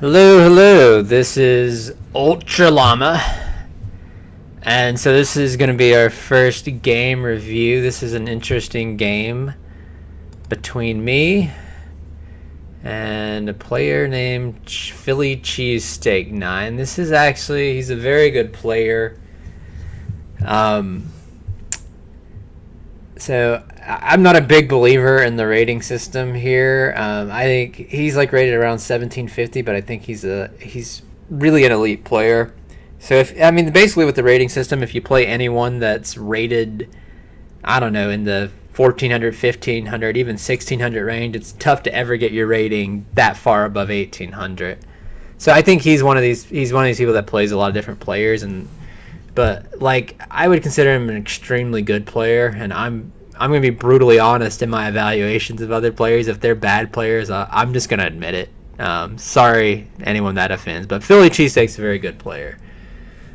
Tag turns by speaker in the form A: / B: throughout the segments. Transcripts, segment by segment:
A: Hello. This is Ultra Llama, and so this is going to be our first game review. This is an interesting game between me and a player named Philly Cheesesteak 9. This is actually, he's a very good player. So I'm not a big believer in the rating system here. I think he's like rated around 1750, but I think he's really an elite player. So basically with the rating system, if you play anyone that's rated, I don't know, in the 1400, 1500, even 1600 range, it's tough to ever get your rating that far above 1800. So I think he's one of these people that plays a lot of different players, but like I would consider him an extremely good player, and I'm going to be brutally honest in my evaluations of other players. If they're bad players, I'm just going to admit it. Sorry, anyone that offends, but Philly Cheesesteak's a very good player.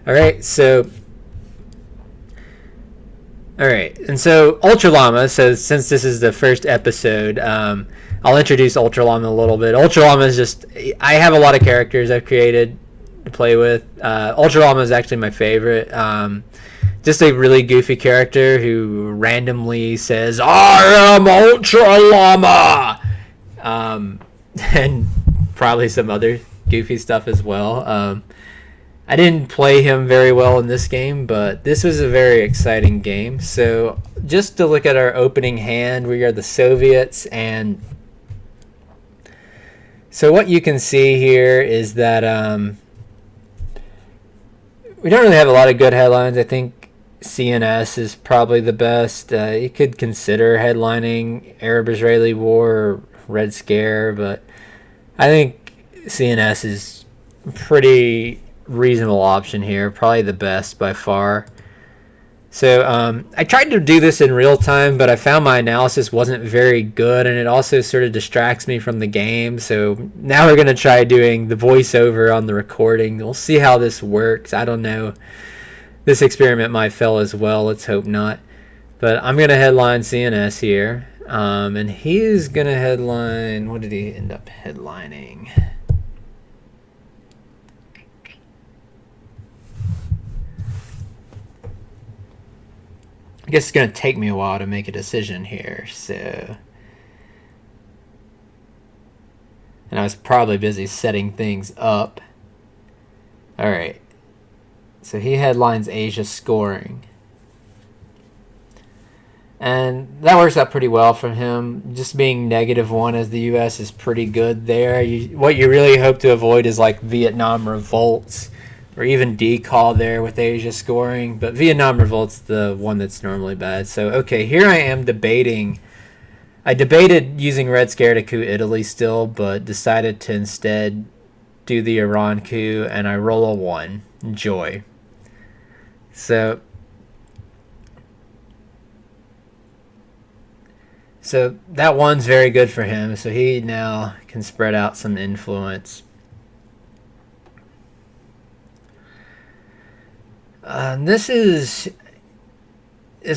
A: All right, and so Ultra Llama. So since this is the first episode, I'll introduce Ultra Llama a little bit. Ultra Llama is just, I have a lot of characters I've created to play with. Ultra Llama is actually my favorite. Just a really goofy character who randomly says, "I am Ultra Llama," and probably some other goofy stuff as well. I didn't play him very well in this game, but this was a very exciting game. So just to look at our opening hand, we are the Soviets, and so what you can see here is that we don't really have a lot of good headlines. I think CNS is probably the best. You could consider headlining Arab-Israeli War or Red Scare, but I think CNS is a pretty reasonable option here, probably the best by far. So I tried to do this in real time, but I found my analysis wasn't very good, and it also sort of distracts me from the game. So now we're going to try doing the voiceover on the recording. We'll see how this works. I don't know. This experiment might fail as well. Let's hope not. But I'm going to headline CNS here. And he's going to headline... What did he end up headlining? I guess it's going to take me a while to make a decision here. So... And I was probably busy setting things up. Alright. So he headlines Asia scoring. And that works out pretty well for him. Just being -1 as the U.S. is pretty good there. What you really hope to avoid is like Vietnam revolts or even decall there with Asia scoring. But Vietnam revolt's the one that's normally bad. So, okay, here I am debating. I debated using Red Scare to coup Italy still, but decided to instead do the Iran coup, and I roll a 1. Joy. So that one's very good for him. So he now can spread out some influence. This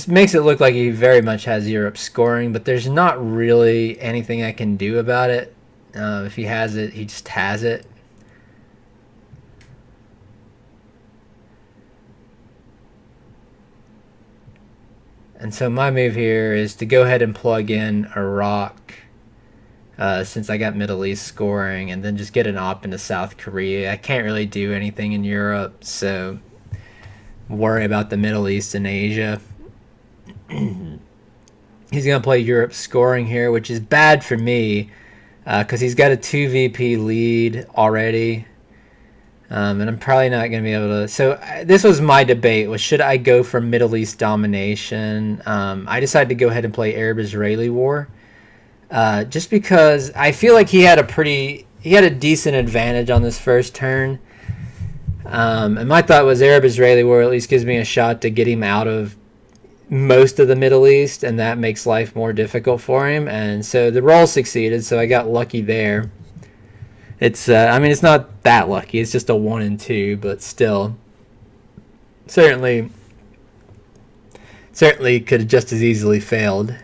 A: makes it look like he very much has Europe scoring, but there's not really anything I can do about it. If he has it, he just has it. And so my move here is to go ahead and plug in Iraq, since I got Middle East scoring, and then just get an op into South Korea. I can't really do anything in Europe, so worry about the Middle East and Asia. He's going to play Europe scoring here, which is bad for me, because he's got a 2 VP lead already. And I'm probably not going to be able to... So this was my debate, was should I go for Middle East domination? I decided to go ahead and play Arab-Israeli War. Just because I feel like he had a decent advantage on this first turn. And my thought was Arab-Israeli War at least gives me a shot to get him out of most of the Middle East, and that makes life more difficult for him. And so the roll succeeded, so I got lucky there. It's it's not that lucky. It's just a 1 and 2, but still, certainly could have just as easily failed.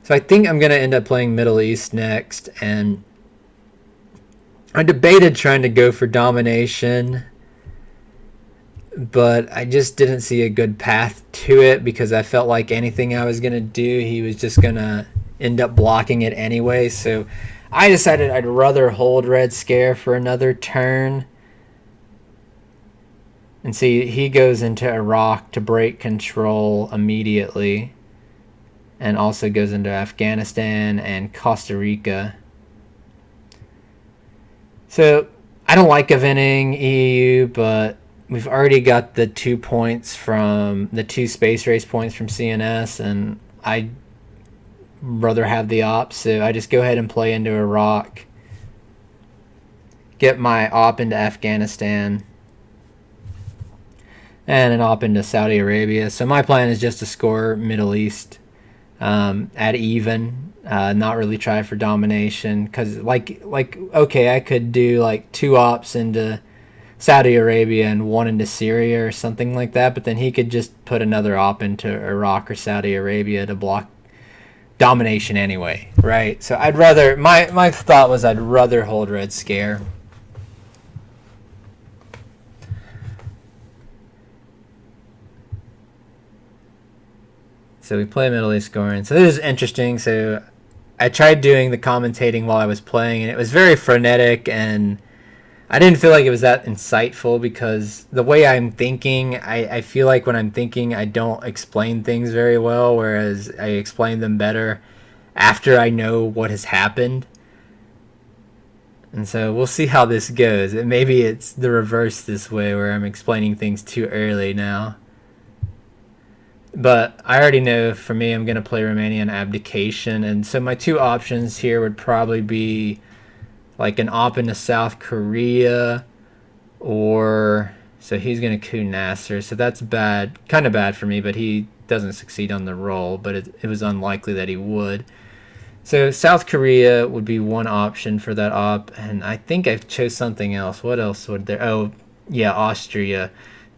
A: So I think I'm going to end up playing Middle East next, and I debated trying to go for domination, but I just didn't see a good path to it because I felt like anything I was going to do, he was just going to end up blocking it anyway. So I decided I'd rather hold Red Scare for another turn. And see, he goes into Iraq to break control immediately, and also goes into Afghanistan and Costa Rica. So I don't like eventing EU, but we've already got the 2 points from the 2 space race points from CNS, and I'd rather have the op, so I just go ahead and play into Iraq, get my op into Afghanistan, and an op into Saudi Arabia. So my plan is just to score Middle East at even, not really try for domination, because like okay, I could do like 2 ops into Saudi Arabia and 1 into Syria or something like that, but then he could just put another op into Iraq or Saudi Arabia to block domination anyway, right? So I'd rather, my thought was I'd rather hold Red Scare. So we play Middle East scoring. So this is interesting. So I tried doing the commentating while I was playing, and it was very frenetic, and I didn't feel like it was that insightful because the way I'm thinking, I feel like when I'm thinking, I don't explain things very well, whereas I explain them better after I know what has happened. And so we'll see how this goes. Maybe it's the reverse this way, where I'm explaining things too early now. But I already know for me, I'm going to play Romanian Abdication. And so my 2 options here would probably be like an op into South Korea, or so he's going to coup Nasser. So that's bad, kind of bad for me, but he doesn't succeed on the roll, but it was unlikely that he would. So South Korea would be one option for that op, and I think I chose something else. What else would there? Oh, yeah, Austria,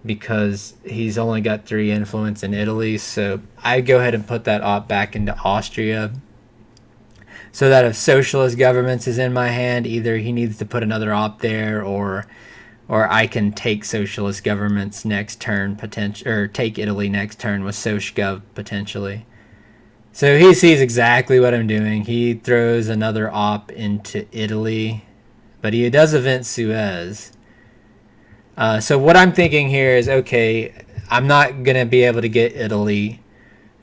A: because he's only got 3 influence in Italy. So I go ahead and put that op back into Austria, so that if socialist governments is in my hand, either he needs to put another op there, or I can take socialist governments next turn, or take Italy next turn with SocGov potentially. So he sees exactly what I'm doing. He throws another op into Italy, but he does event Suez. So what I'm thinking here is, okay, I'm not going to be able to get Italy,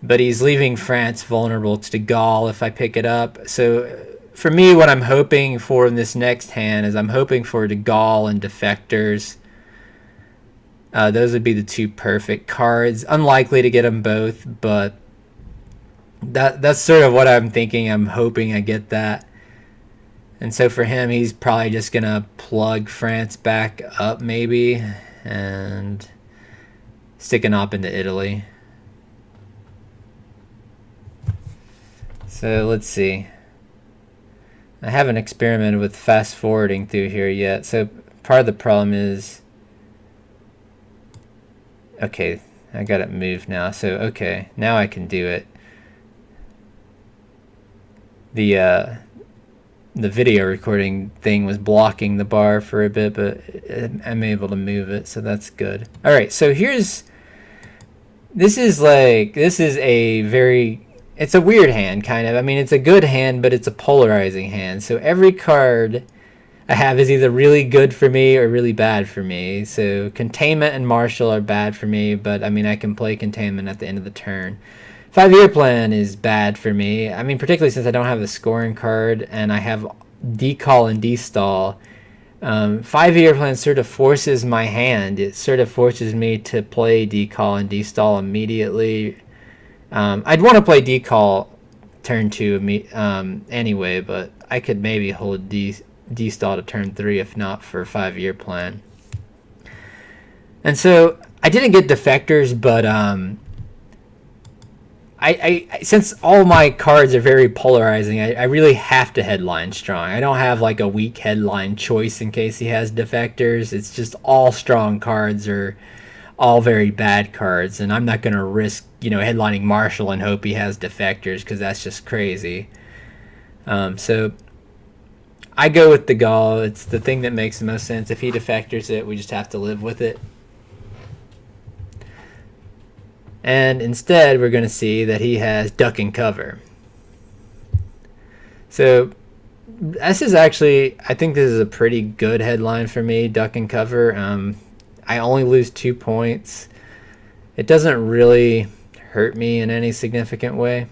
A: but he's leaving France vulnerable to de Gaulle if I pick it up. So for me, what I'm hoping for in this next hand is I'm hoping for de Gaulle and defectors. Those would be the 2 perfect cards. Unlikely to get them both, but that's sort of what I'm thinking. I'm hoping I get that. And so for him, he's probably just going to plug France back up maybe and stick an op into Italy. So let's see. I haven't experimented with fast forwarding through here yet. So part of the problem is, okay, I got it moved now. So okay, now I can do it. The video recording thing was blocking the bar for a bit, but I'm able to move it, so that's good. All right, so this is it's a weird hand, kind of. I mean, it's a good hand, but it's a polarizing hand. So every card I have is either really good for me or really bad for me. So Containment and Marshall are bad for me, but I mean, I can play Containment at the end of the turn. 5-year plan is bad for me. I mean, particularly since I don't have a scoring card and I have decall and destall. 5-year plan sort of forces my hand. It sort of forces me to play decall and destall immediately. I'd want to play decall turn 2 anyway, but I could maybe hold destall to turn 3 if not for 5-year plan. And so I didn't get defectors, but I since all my cards are very polarizing, I really have to headline strong. I don't have like a weak headline choice in case he has defectors. It's just all strong cards are all very bad cards, and I'm not going to risk, headlining Marshall and hope he has defectors, because that's just crazy. So I go with the Gaul. It's the thing that makes the most sense. If he defectors it, we just have to live with it. And instead, we're going to see that he has duck and cover. So this is actually, I think this is a pretty good headline for me, duck and cover. I only lose 2 points. It doesn't really hurt me in any significant way.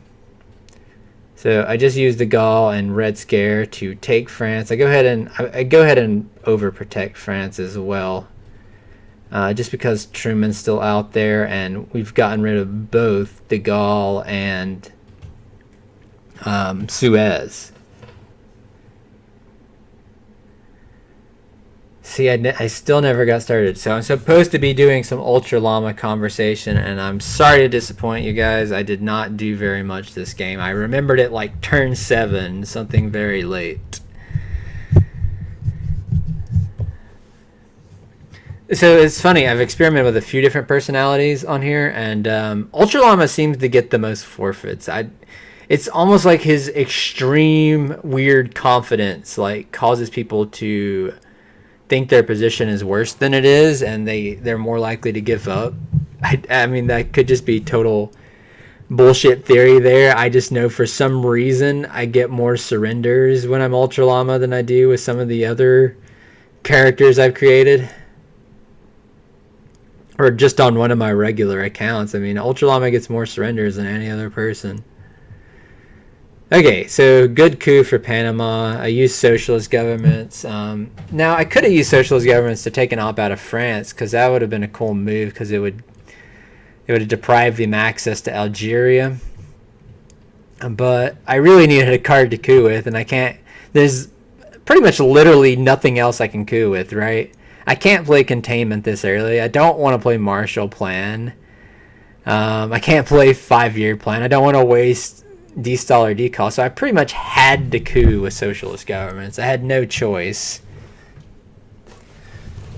A: So I just use the Gaul and Red Scare to take France. I go ahead and overprotect France as well, just because Truman's still out there, and we've gotten rid of both de Gaulle and Suez. See, I still never got started. So I'm supposed to be doing some Ultra Llama conversation, and I'm sorry to disappoint you guys. I did not do very much this game. I remembered it like turn 7, something very late. So it's funny, I've experimented with a few different personalities on here, and Ultra Llama seems to get the most forfeits. It's almost like his extreme weird confidence like causes people to think their position is worse than it is, and they're more likely to give up. I mean, that could just be total bullshit theory there. I just know for some reason I get more surrenders when I'm Ultra Llama than I do with some of the other characters I've created, or just on one of my regular accounts. I mean, Ultra Llama gets more surrenders than any other person. Okay, so good coup for Panama. I used socialist governments. Now, I could have used socialist governments to take an op out of France, because that would have been a cool move, because it would have deprived them access to Algeria. But I really needed a card to coup with, and I can't. There's pretty much literally nothing else I can coup with, right? I can't play containment this early. I don't want to play Marshall Plan. I can't play 5-year plan. I don't want to waste de-stall or decall, so I pretty much had to coup with socialist governments. I had no choice.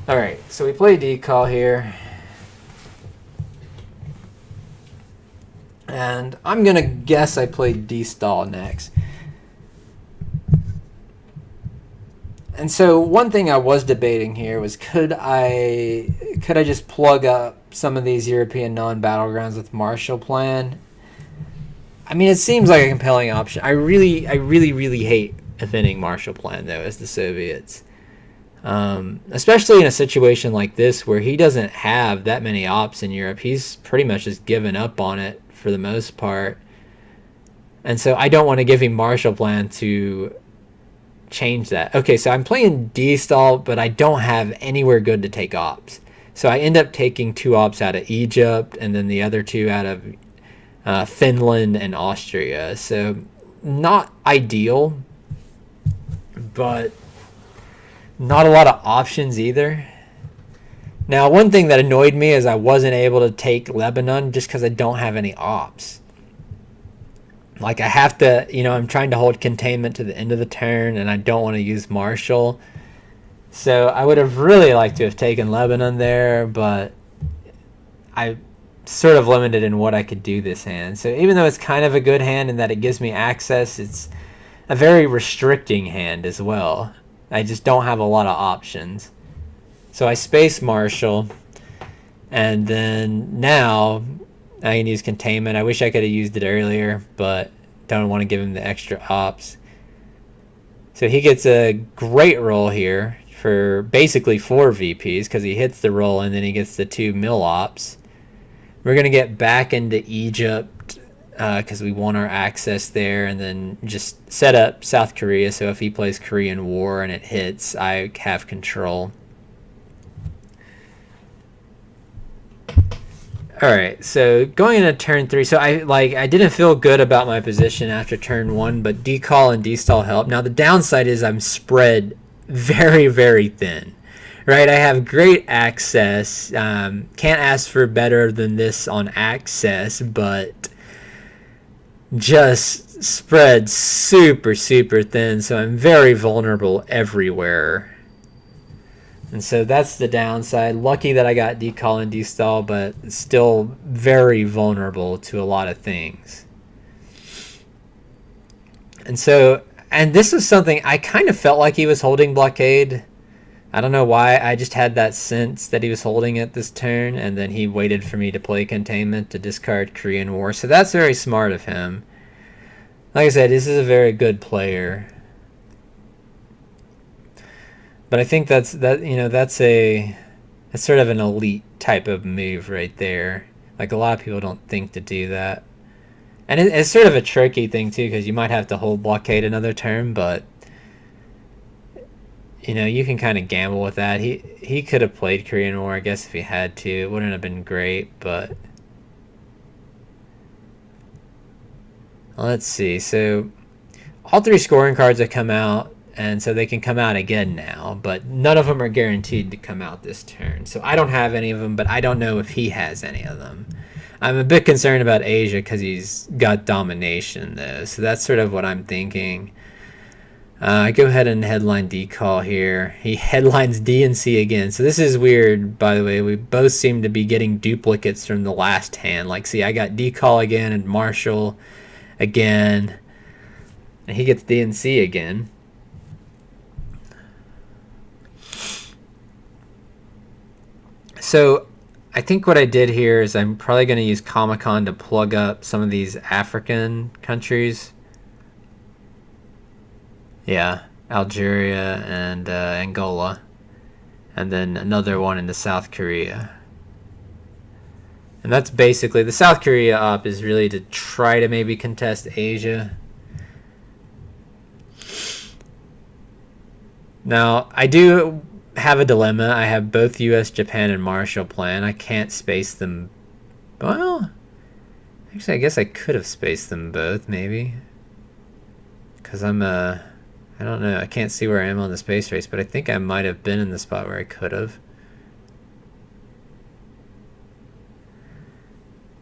A: Alright, so we play decall here. And I'm going to guess I played de-stall next. And so one thing I was debating here was could I just plug up some of these European non-battlegrounds with Marshall Plan? I mean, it seems like a compelling option. I really hate offending Marshall Plan, though, as the Soviets. Especially in a situation like this where he doesn't have that many ops in Europe. He's pretty much just given up on it for the most part. And so I don't want to give him Marshall Plan to change that. Okay, so I'm playing de-stall, but I don't have anywhere good to take ops. So I end up taking 2 ops out of Egypt, and then the other 2 out of Finland and Austria. So not ideal, but not a lot of options either. Now, one thing that annoyed me is I wasn't able to take Lebanon just because I don't have any ops. Like, I have to, I'm trying to hold containment to the end of the turn, and I don't want to use Marshall. So I would have really liked to have taken Lebanon there, but I sort of limited in what I could do this hand. So even though it's kind of a good hand in that it gives me access, it's a very restricting hand as well. I just don't have a lot of options. So I space Marshall, and then now I can use containment. I wish I could have used it earlier, but don't want to give him the extra ops. So he gets a great roll here for basically 4 VPs, because he hits the roll and then he gets the 2 mil ops. We're going to get back into Egypt because we want our access there, and then just set up South Korea, so if he plays Korean War and it hits, I have control. Alright, so going into turn 3, so I didn't feel good about my position after turn 1, but decall and de-stall help. Now the downside is I'm spread very, very thin. Right, I have great access. Can't ask for better than this on access, but just spread super, super thin, so I'm very vulnerable everywhere. And so that's the downside. Lucky that I got decall and de-stall, but still very vulnerable to a lot of things. And so And this was something I kind of felt like he was holding blockade. I don't know why. I just had that sense that he was holding it this turn, and then he waited for me to play containment to discard Korean War. So that's very smart of him. Like I said, this is a very good player. But I think that's sort of an elite type of move right there. Like, a lot of people don't think to do that. And it's sort of a tricky thing too, because you might have to hold blockade another turn, but you can kind of gamble with that. He could have played Korean War, I guess, if he had to. It wouldn't have been great, but let's see. So all 3 scoring cards have come out, and so they can come out again now, but none of them are guaranteed to come out this turn. So I don't have any of them, but I don't know if he has any of them. I'm a bit concerned about Asia because he's got domination, though. So that's sort of what I'm thinking. I go ahead and headline D-Call here. He headlines DNC again. So this is weird, by the way. We both seem to be getting duplicates from the last hand. Like, see, I got D-Call again and Marshall again. And he gets DNC again. So I think what I did here is I'm probably going to use Comic-Con to plug up some of these African countries. Yeah, Algeria and Angola. And then another one into South Korea. And that's basically, the South Korea op is really to try to maybe contest Asia. Now, I do have a dilemma. I have both US, Japan, and Marshall Plan. I can't space them. Well, actually, I guess I could have spaced them both, maybe. Because I don't know. I can't see where I am on the space race, but I think I might have been in the spot where I could have.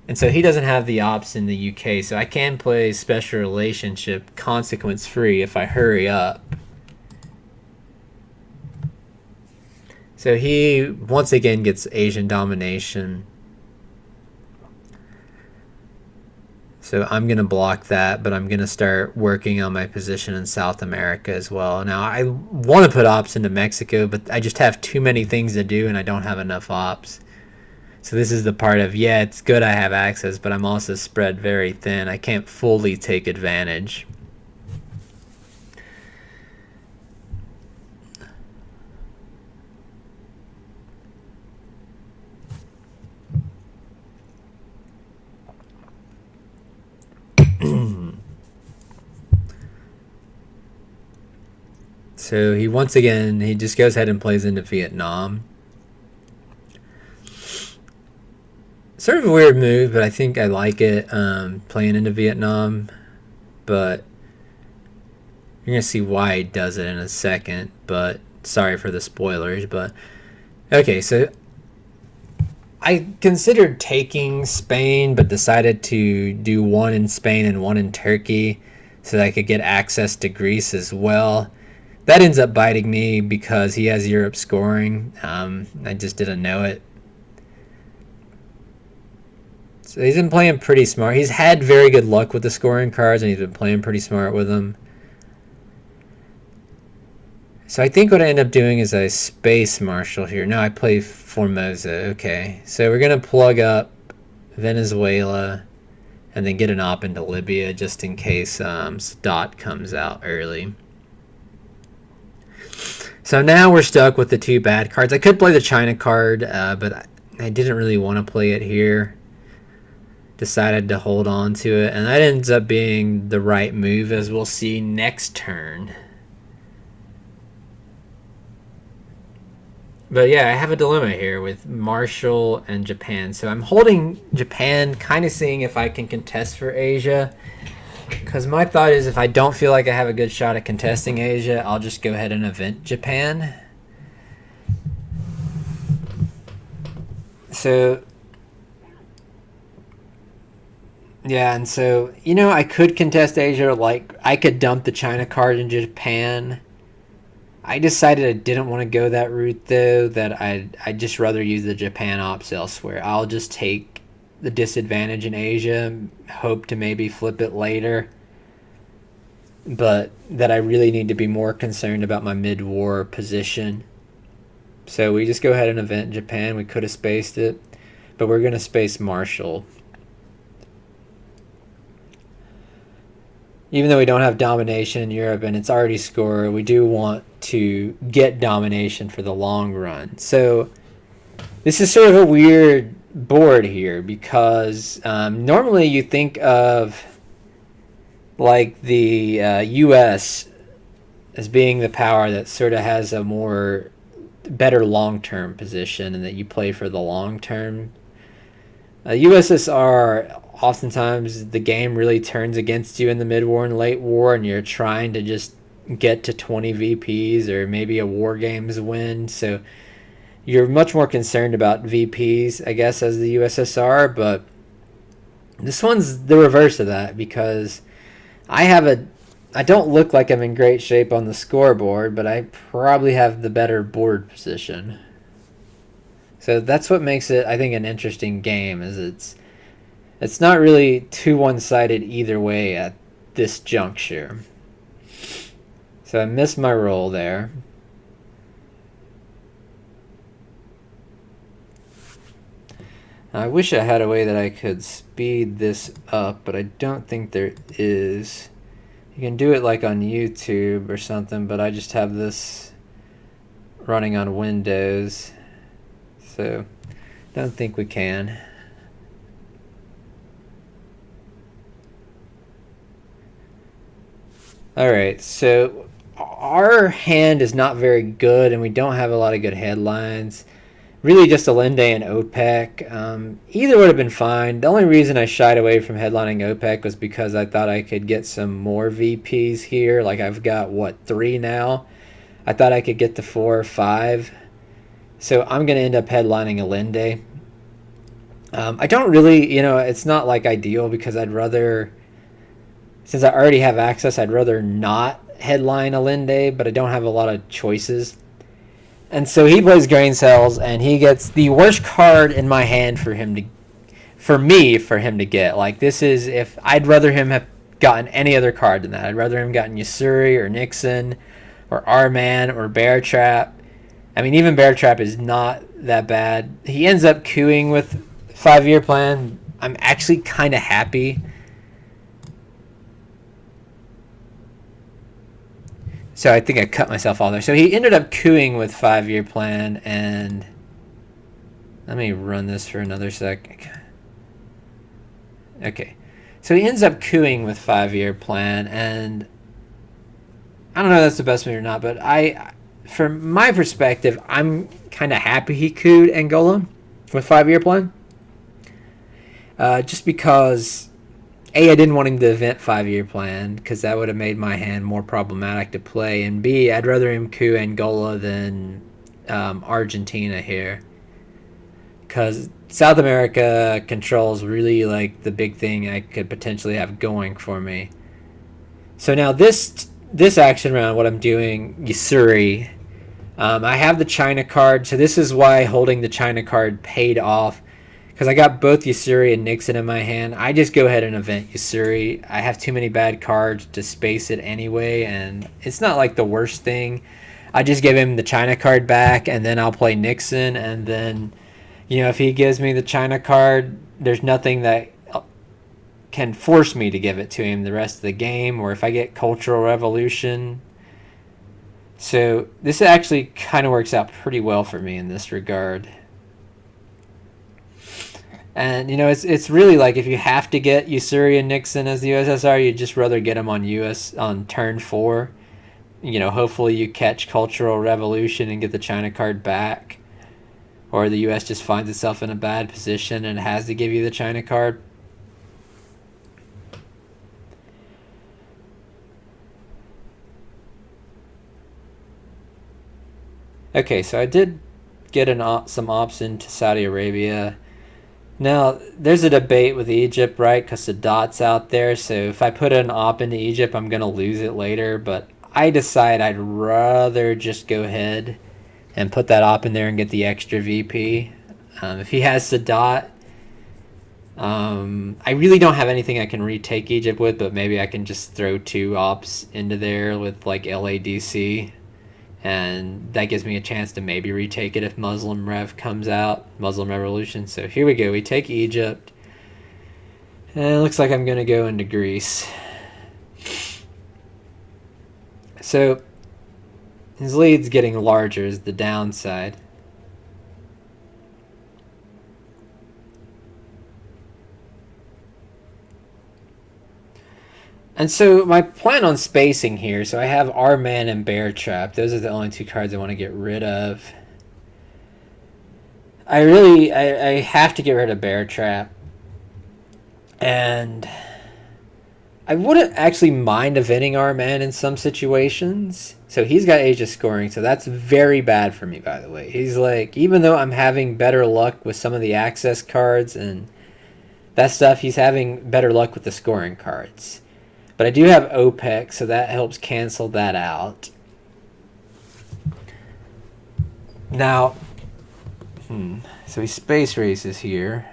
A: And so he doesn't have the ops in the UK, so I can play special relationship consequence-free if I hurry up. So he, once again, gets Asian domination. So I'm going to block that, but I'm going to start working on my position in South America as well. Now, I want to put ops into Mexico, but I just have too many things to do, and I don't have enough ops. So this is the part of, yeah, it's good I have access, but I'm also spread very thin. I can't fully take advantage. So he, once again, he just goes ahead and plays into Vietnam. Sort of a weird move, but I think I like it, playing into Vietnam. But you're going to see why he does it in a second. But sorry for the spoilers. But okay, so I considered taking Spain, but decided to do one in Spain and one in Turkey so that I could get access to Greece as well. That ends up biting me because he has Europe scoring. I just didn't know it. So he's been playing pretty smart. He's had very good luck with the scoring cards, and he's been playing pretty smart with them. So I think what I end up doing is I space Marshall here. No, I play Formosa. Okay. So we're going to plug up Venezuela and then get an op into Libya just in case Sadat comes out early. So now we're stuck with the 2 bad cards. I could play the China card, but I didn't really want to play it here. Decided to hold on to it, and that ends up being the right move, as we'll see next turn. But yeah, I have a dilemma here with Marshall and Japan. So I'm holding Japan, kind of seeing if I can contest for Asia. Because my thought is, if I don't feel like I have a good shot at contesting Asia, I'll just go ahead and event Japan. So yeah, and so, I could contest Asia, like, I could dump the China card in Japan. I decided I didn't want to go that route, though, that I'd just rather use the Japan ops elsewhere. I'll just take the disadvantage in Asia, hope to maybe flip it later. but that I really need to be more concerned about my mid-war position. So we just go ahead and event Japan. We could have spaced it, but we're going to space Marshall. Even though we don't have domination in Europe and it's already scored, we do want to get domination for the long run. So this is sort of a weird board here because normally you think of like the U.S. as being the power that sort of has a more better long-term position and that you play for the long term. USSR, oftentimes the game really turns against you in the mid-war and late war, and you're trying to just get to 20 VPs or maybe a war games win. So you're much more concerned about VPs, I guess, as the USSR. But this one's the reverse of that because I don't look like I'm in great shape on the scoreboard, but I probably have the better board position. So that's what makes it, I think, an interesting game. Is it's not really too one-sided either way at this juncture. So I missed my roll there. I wish I had a way that I could speed this up, but I don't think there is. You can do it like on YouTube or something, but I just have this running on Windows, so don't think we can. Alright, so our hand is not very good and we don't have a lot of good headlines. Really just Allende and OPEC. Either would have been fine. The only reason I shied away from headlining OPEC was because I thought I could get some more VPs here. Like I've got, 3 now? I thought I could get to 4 or 5. So I'm going to end up headlining Allende. I don't really, it's not like ideal because I'd rather, since I already have access, I'd rather not headline Allende, but I don't have a lot of choices. And so he plays Grain Cells, and he gets the worst card in my hand for him to get. Like, this is, if I'd rather him have gotten any other card than that. I'd rather him gotten Yusuri or Nixon or R-Man or Bear Trap. I mean, even Bear Trap is not that bad. He ends up queuing with 5-year plan. I'm actually kind of happy. So I think I cut myself off there. So he ended up cooing with 5-year plan, and let me run this for another sec. Okay. So he ends up cooing with 5-year plan, and I don't know if that's the best move or not, but from my perspective, I'm kind of happy he cooed Angola with 5-year plan. Just because A, I didn't want him to event 5-year plan because that would have made my hand more problematic to play, and B, I'd rather him coup Angola than Argentina here because South America controls really like the big thing I could potentially have going for me. So now this action round, what I'm doing, Yusuri, I have the China card, so this is why holding the China card paid off. Because I got both Yusuri and Nixon in my hand. I just go ahead and event Yusuri. I have too many bad cards to space it anyway, and it's not like the worst thing. I just give him the China card back, and then I'll play Nixon, and then, if he gives me the China card, there's nothing that can force me to give it to him the rest of the game, or if I get Cultural Revolution. So this actually kind of works out pretty well for me in this regard. And, it's really like if you have to get Yusuri and Nixon as the USSR, you'd just rather get them on turn 4. Hopefully you catch Cultural Revolution and get the China card back. Or the US just finds itself in a bad position and has to give you the China card. Okay, so I did get some ops into Saudi Arabia. Now, there's a debate with Egypt, right? Because Sadat's out there, so if I put an op into Egypt, I'm going to lose it later. But I decide I'd rather just go ahead and put that op in there and get the extra VP. If he has Sadat, I really don't have anything I can retake Egypt with, but maybe I can just throw 2 ops into there with like LADC, and that gives me a chance to maybe retake it if Muslim Rev comes out, Muslim Revolution. So here we go. We take Egypt, and it looks like I'm gonna go into Greece. So his lead's getting larger is the downside. And so my plan on spacing here, so I have Our Man and Bear Trap. Those are the only 2 cards I want to get rid of. I have to get rid of Bear Trap. And I wouldn't actually mind eventing Our Man in some situations. So he's got Age of Scoring, so that's very bad for me, by the way. He's like, even though I'm having better luck with some of the access cards and that stuff, he's having better luck with the scoring cards. But I do have OPEC, so that helps cancel that out. Now, so he space races here.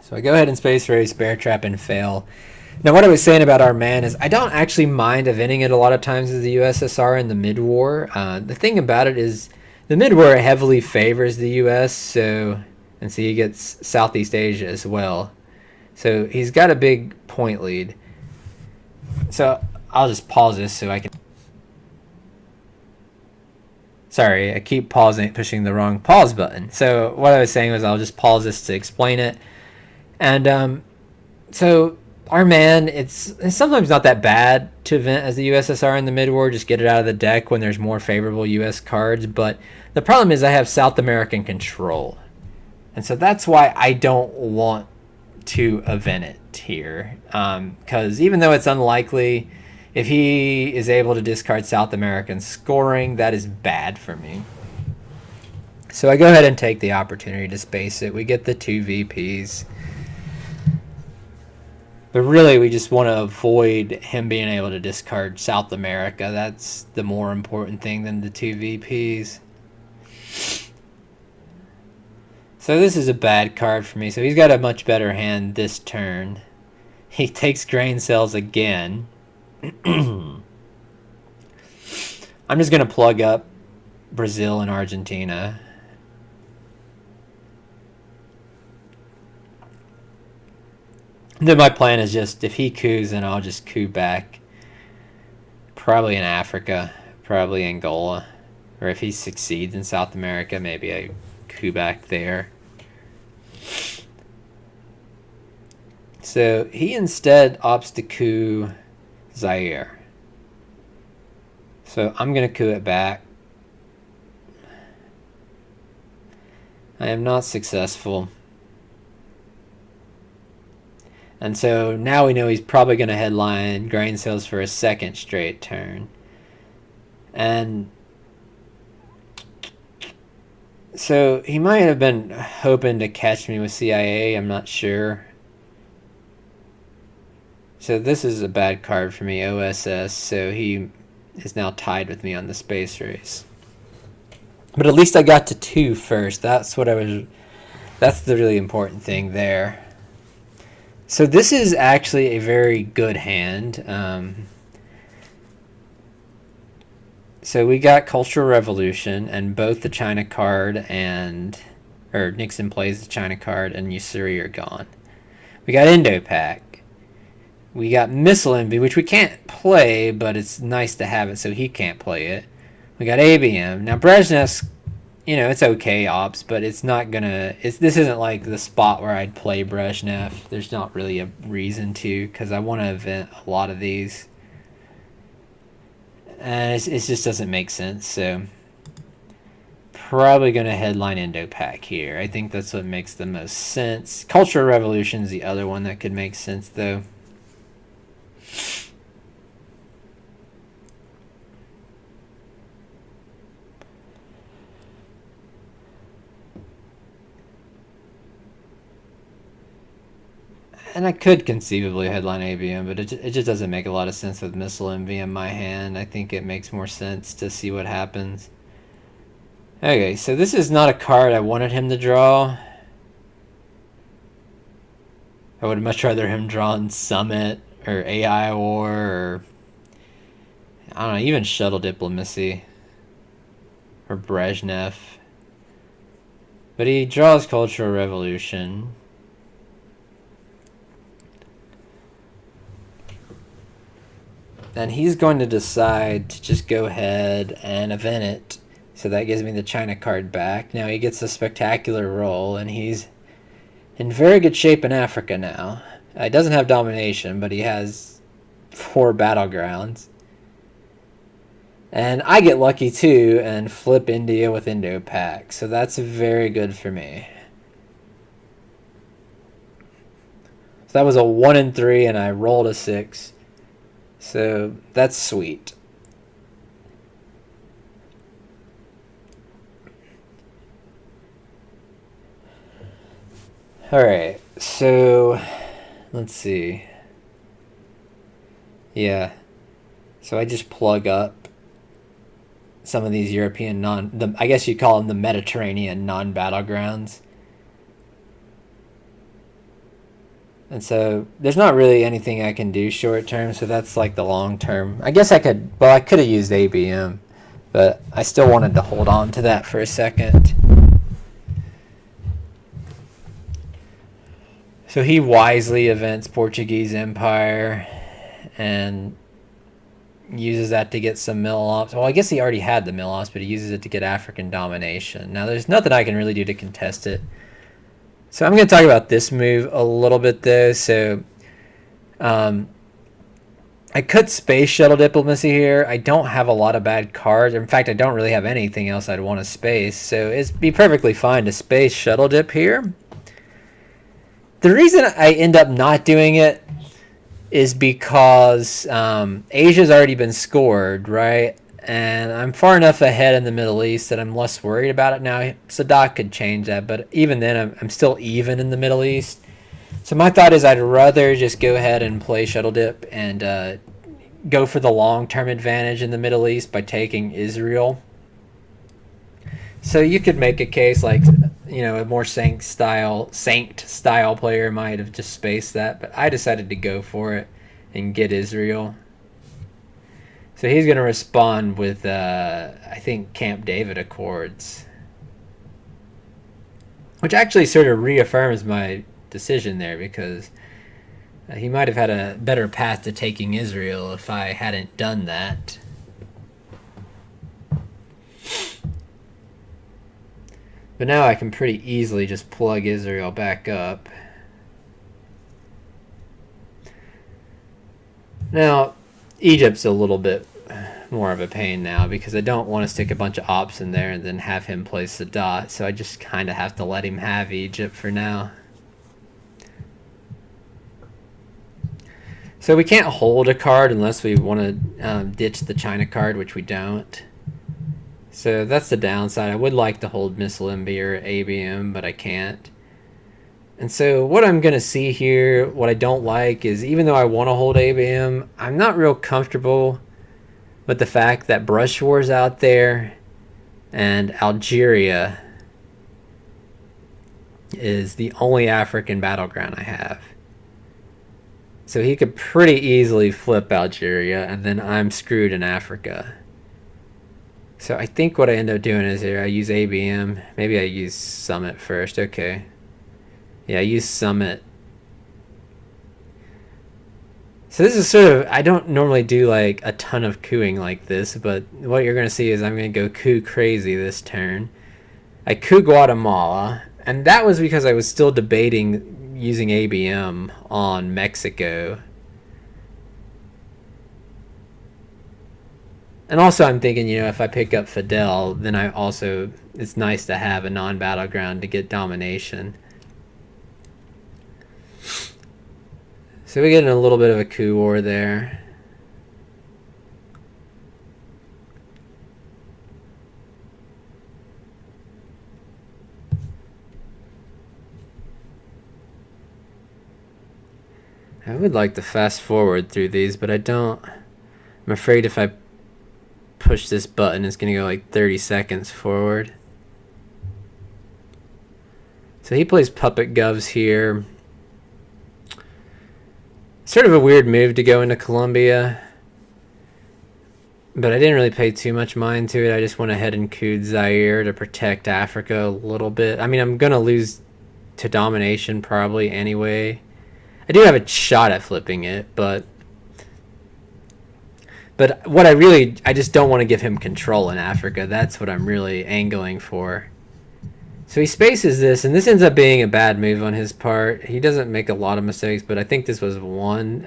A: So I go ahead and space race, Bear Trap, and fail. Now, what I was saying about Our Man is I don't actually mind eventing it a lot of times as the USSR in the mid-war. The thing about it is the mid-war heavily favors the US, so... And see, he gets Southeast Asia as well. So he's got a big point lead. So I'll just pause this so I can... Sorry, I keep pausing, pushing the wrong pause button. So what I was saying was I'll just pause this to explain it. And so Our Man, it's sometimes not that bad to event as the USSR in the mid-war. Just get it out of the deck when there's more favorable US cards. But the problem is I have South American control. And so that's why I don't want to event it here. Because even though it's unlikely, if he is able to discard South American scoring, that is bad for me. So I go ahead and take the opportunity to space it. We get the 2 VPs. But really, we just want to avoid him being able to discard South America. That's the more important thing than the 2 VPs. So this is a bad card for me. So he's got a much better hand this turn. He takes Grain Cells again. I'm just going to plug up Brazil and Argentina. Then my plan is just, if he coups, then I'll just coup back. Probably in Africa. Probably Angola. Or if he succeeds in South America, maybe I coup back there. So he instead opts to coup Zaire. So I'm going to coup it back. I am not successful. And so now we know he's probably going to headline Grain Cells for a second straight turn. And so he might have been hoping to catch me with CIA. I'm not sure. So this is a bad card for me, OSS. So he is now tied with me on the space race. But at least I got to 2 first. That's what I was. That's the really important thing there. So this is actually a very good hand. So we got Cultural Revolution and both the China card or Nixon plays the China card and Usuri are gone. We got Indo-Pac. We got Missile Envy, which we can't play, but it's nice to have it so he can't play it. We got ABM. Now Brezhnev's, it's okay ops, but it's not gonna. This isn't like the spot where I'd play Brezhnev. There's not really a reason to, because I want to event a lot of these. And it just doesn't make sense, so probably going to headline Indo-Pac here. I think that's what makes the most sense. Cultural Revolution is the other one that could make sense, though. And I could conceivably headline ABM, but it just doesn't make a lot of sense with Missile Envy in my hand. I think it makes more sense to see what happens. Okay, so this is not a card I wanted him to draw. I would much rather him draw in Summit or AI War or I don't know, even Shuttle Diplomacy or Brezhnev. But he draws Cultural Revolution. And he's going to decide to just go ahead and event it. So that gives me the China card back. Now he gets a spectacular roll, and he's in very good shape in Africa now. He doesn't have domination, but he has 4 battlegrounds. And I get lucky too and flip India with Indo-Pak. So that's very good for me. So that was a 1 and 3, and I rolled a 6. So that's sweet. Alright, so let's see. Yeah. So I just plug up some of these European I guess you'd call them the Mediterranean non-battlegrounds. And so there's not really anything I can do short term, so that's like the long term. I guess I could have used ABM, but I still wanted to hold on to that for a second. So he wisely events Portuguese Empire and uses that to get some mill-offs. Well, I guess he already had the mill-offs, but he uses it to get African domination. Now, there's nothing I can really do to contest it. So I'm going to talk about this move a little bit, though. So I could space Shuttle Diplomacy here. I don't have a lot of bad cards. In fact, I don't really have anything else I'd want to space. So it'd be perfectly fine to space Shuttle Dip here. The reason I end up not doing it is because Asia's already been scored, right? And I'm far enough ahead in the Middle East that I'm less worried about it now. Sadat could change that, but even then, I'm still even in the Middle East. So my thought is I'd rather just go ahead and play Shuttle Dip and go for the long-term advantage in the Middle East by taking Israel. So you could make a case like, you know, a more Saint style player might have just spaced that, but I decided to go for it and get Israel. So he's going to respond with, I think, Camp David Accords, which actually sort of reaffirms my decision there, because he might have had a better path to taking Israel if I hadn't done that. But now I can pretty easily just plug Israel back up. Now, Egypt's a little bit more of a pain now because I don't want to stick a bunch of ops in there and then have him play Sadat, so I just kind of have to let him have Egypt for now. So we can't hold a card unless we want to ditch the China card, which we don't. So that's the downside. I would like to hold Missile MB or ABM, but I can't. And so what I'm going to see here, what I don't like is, even though I want to hold ABM, I'm not real comfortable with the fact that Brush War's out there and Algeria is the only African battleground I have. So he could pretty easily flip Algeria, and then I'm screwed in Africa. So I think what I end up doing is here, I use ABM. Maybe I use Summit first. Okay. Yeah, I use Summit. So this is sort of, I don't normally do like a ton of cooing like this, but what you're going to see is I'm going to go coup crazy this turn. I coup Guatemala, and that was because I was still debating using ABM on Mexico. And also I'm thinking, you know, if I pick up Fidel, then it's nice to have a non-battleground to get domination. So we get in a little bit of a coup war there. I would like to fast forward through these, but I don't. I'm afraid if I push this button, it's going to go like 30 seconds forward. So he plays Puppet Govs here. Sort of a weird move to go into Colombia, but I didn't really pay too much mind to it. I just went ahead and cooed Zaire to protect Africa a little bit. I mean, I'm going to lose to domination probably anyway. I do have a shot at flipping it, but what I just don't want to give him control in Africa. That's what I'm really angling for. So he spaces this, and this ends up being a bad move on his part. He doesn't make a lot of mistakes, but I think this was one.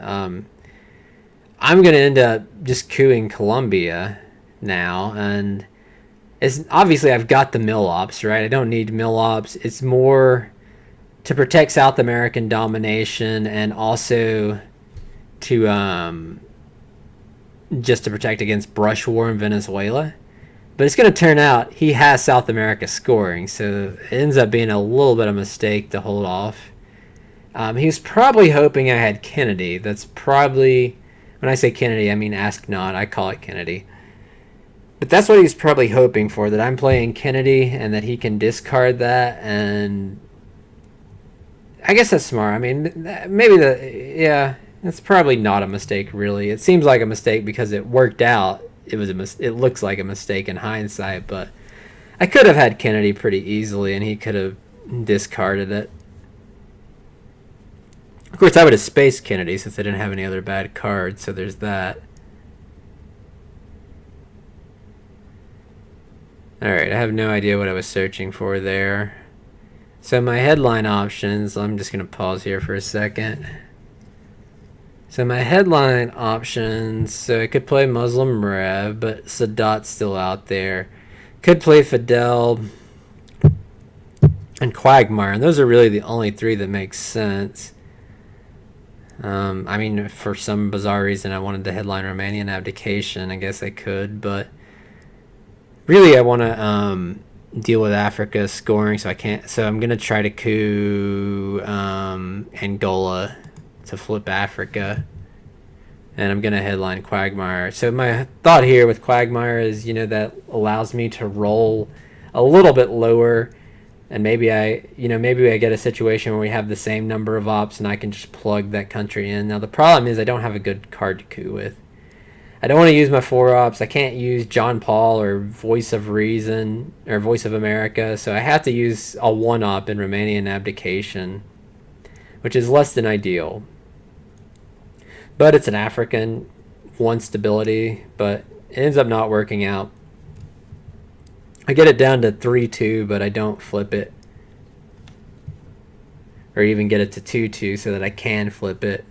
A: I'm going to end up just cooing Colombia now, and it's obviously I've got the mill ops, right? I don't need mill ops. It's more to protect South American domination and also to just to protect against brush war in Venezuela. But it's going to turn out he has South America scoring, so it ends up being a little bit of a mistake to hold off. He was probably hoping I had Kennedy. That's probably, when I say Kennedy, I mean Ask Not. I call it Kennedy. But that's what he's probably hoping for, that I'm playing Kennedy and that he can discard that. And I guess that's smart. I mean, maybe it's probably not a mistake, really. It seems like a mistake because it worked out. It looks like a mistake in hindsight, but I could have had Kennedy pretty easily, and he could have discarded it. Of course, I would have spaced Kennedy since I didn't have any other bad cards, so there's that. Alright, I have no idea what I was searching for there. So my headline options, I'm just going to pause here for a second. So my headline options, so I could play Muslim Rev, but Sadat's still out there. Could play Fidel and Quagmire, and those are really the only three that make sense. I mean, for some bizarre reason, I wanted to headline Romanian Abdication. I guess I could, but really I want to deal with Africa scoring, so I can't. So I'm going to try to coup Angola to flip Africa, and I'm going to headline Quagmire. So my thought here with Quagmire is, that allows me to roll a little bit lower, and maybe I get a situation where we have the same number of ops and I can just plug that country in. Now the problem is I don't have a good card to coup with. I don't want to use my 4 ops. I can't use John Paul or Voice of Reason or Voice of America, so I have to use a 1 op in Romanian Abdication, which is less than ideal. But it's an African, 1 stability, but it ends up not working out. I get it down to 3-2, but I don't flip it. Or even get it to 2-2 so that I can flip it.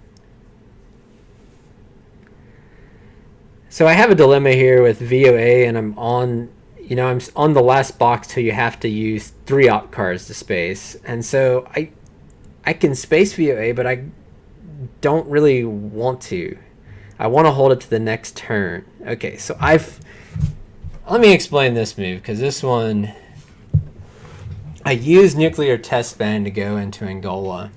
A: So I have a dilemma here with VOA, and I'm on the last box till you have to use 3 op cards to space. And so I can space VOA, but I don't really want to. I want to hold it to the next turn. Okay, so let me explain this move, because this one, I used Nuclear Test Ban to go into Angola.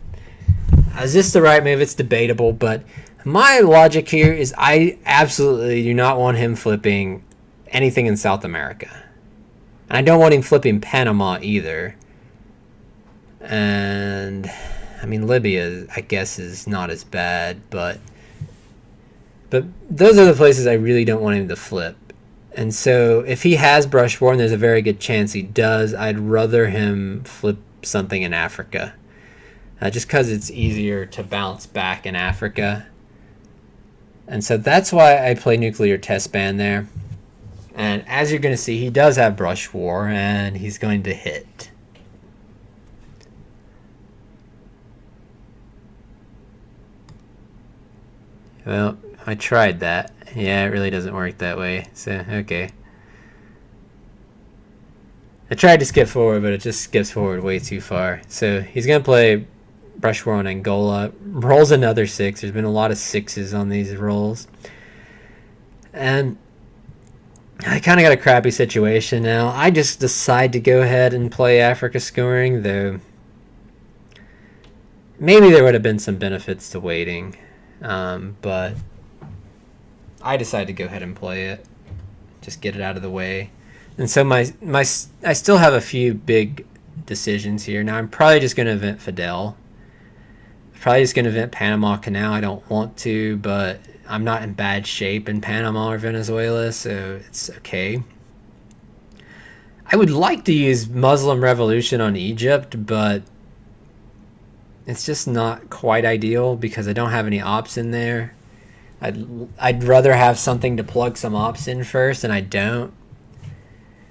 A: Is this the right move? It's debatable, but my logic here is I absolutely do not want him flipping anything in South America. And I don't want him flipping Panama either. And I mean, Libya, I guess, is not as bad, but those are the places I really don't want him to flip. And so if he has Brush War, and there's a very good chance he does, I'd rather him flip something in Africa. Just because it's easier to bounce back in Africa. And so that's why I play Nuclear Test Ban there. And as you're going to see, he does have Brush War, and he's going to hit. Well, I tried that. Yeah, it really doesn't work that way. So, okay. I tried to skip forward, but it just skips forward way too far. So he's going to play Brush War on Angola. Rolls another 6. There's been a lot of 6s on these rolls. And I kind of got a crappy situation now. I just decide to go ahead and play Africa scoring, though maybe there would have been some benefits to waiting. But I decided to go ahead and play it. Just get it out of the way. And so I still have a few big decisions here. Now I'm probably just going to event Fidel. Probably just going to event Panama Canal. I don't want to, but I'm not in bad shape in Panama or Venezuela, so it's okay. I would like to use Muslim Revolution on Egypt, but it's just not quite ideal because I don't have any ops in there. I'd rather have something to plug some ops in first, and I don't.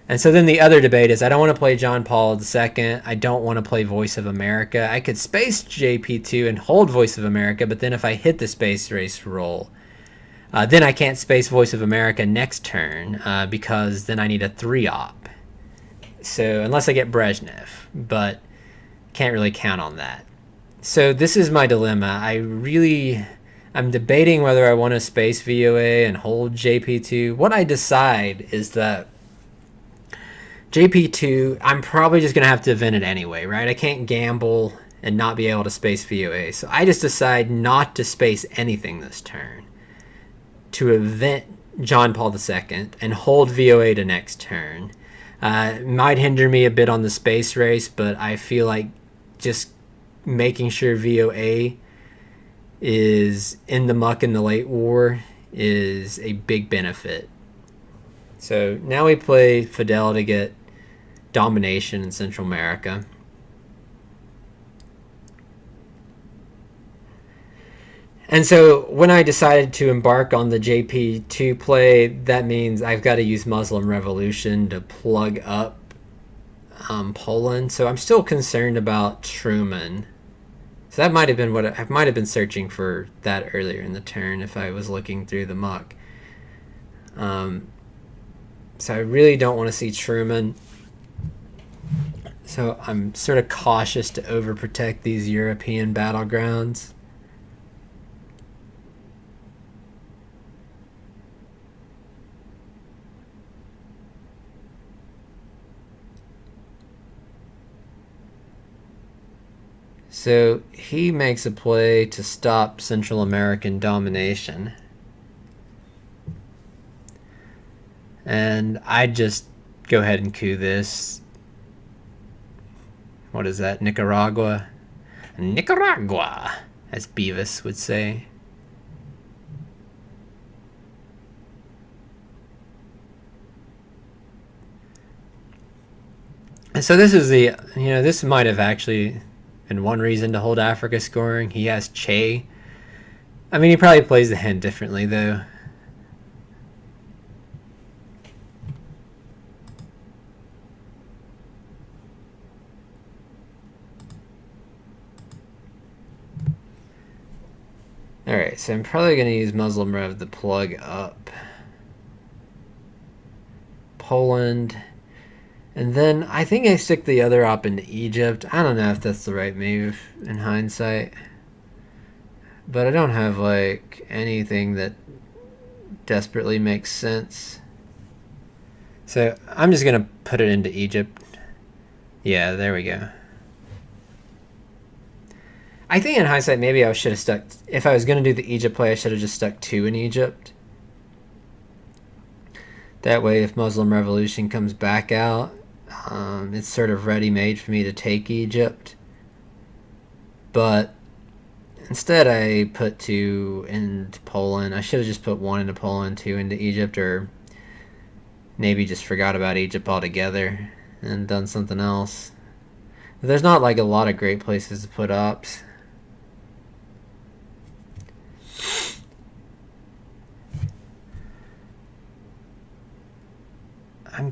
A: And so then the other debate is I don't want to play John Paul II. I don't want to play Voice of America. I could space JP2 and hold Voice of America, but then if I hit the space race roll, then I can't space Voice of America next turn because then I need a 3-op. So unless I get Brezhnev, but can't really count on that. So this is my dilemma. I'm debating whether I want to space VOA and hold JP2. What I decide is that JP2, I'm probably just going to have to event it anyway, right? I can't gamble and not be able to space VOA. So I just decide not to space anything this turn, to event John Paul II and hold VOA to next turn. It might hinder me a bit on the space race, but I feel like just making sure VOA is in the muck in the late war is a big benefit. So now we play Fidel to get domination in Central America. And so when I decided to embark on the JP2 play, that means I've got to use Muslim Revolution to plug up Poland. So I'm still concerned about Truman. So that might have been what I might have been searching for that earlier in the turn if I was looking through the muck. So I really don't want to see Truman. So I'm sort of cautious to overprotect these European battlegrounds. So he makes a play to stop Central American domination. And I just go ahead and coup this. What is that? Nicaragua? Nicaragua, as Beavis would say. And so this is the, this might have actually been one reason to hold Africa scoring. He has Che. I mean, he probably plays the hand differently, though. Alright, so I'm probably going to use Muslim Rev to plug up Poland. And then I think I stick the other op into Egypt. I don't know if that's the right move in hindsight. But I don't have, like, anything that desperately makes sense. So I'm just going to put it into Egypt. Yeah, there we go. I think in hindsight, maybe I should have stuck... If I was going to do the Egypt play, I should have just stuck 2 in Egypt. That way, if Muslim Revolution comes back out, it's sort of ready-made for me to take Egypt. But instead, I put 2 into Poland. I should have just put 1 into Poland, 2 into Egypt, or maybe just forgot about Egypt altogether and done something else. There's not like a lot of great places to put ops. I'm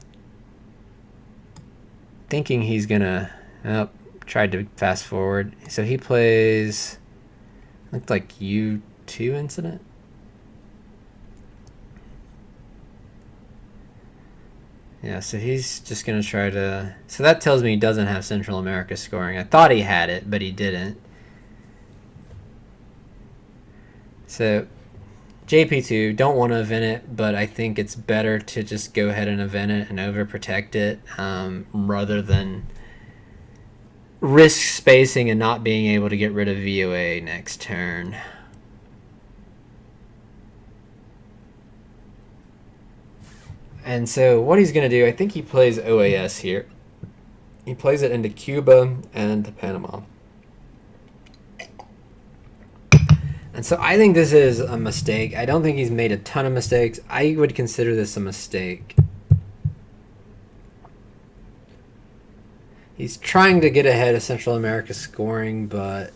A: thinking he's gonna... Oh, tried to fast forward. So he plays... Looked like U2 incident? Yeah, so he's just gonna try to... So that tells me he doesn't have Central America scoring. I thought he had it, but he didn't. So... JP2, don't want to event it, but I think it's better to just go ahead and event it and overprotect it rather than risk spacing and not being able to get rid of VOA next turn. And so what he's going to do, I think he plays OAS here. He plays it into Cuba and to Panama. And so I think this is a mistake. I don't think he's made a ton of mistakes. I would consider this a mistake. He's trying to get ahead of Central America scoring, but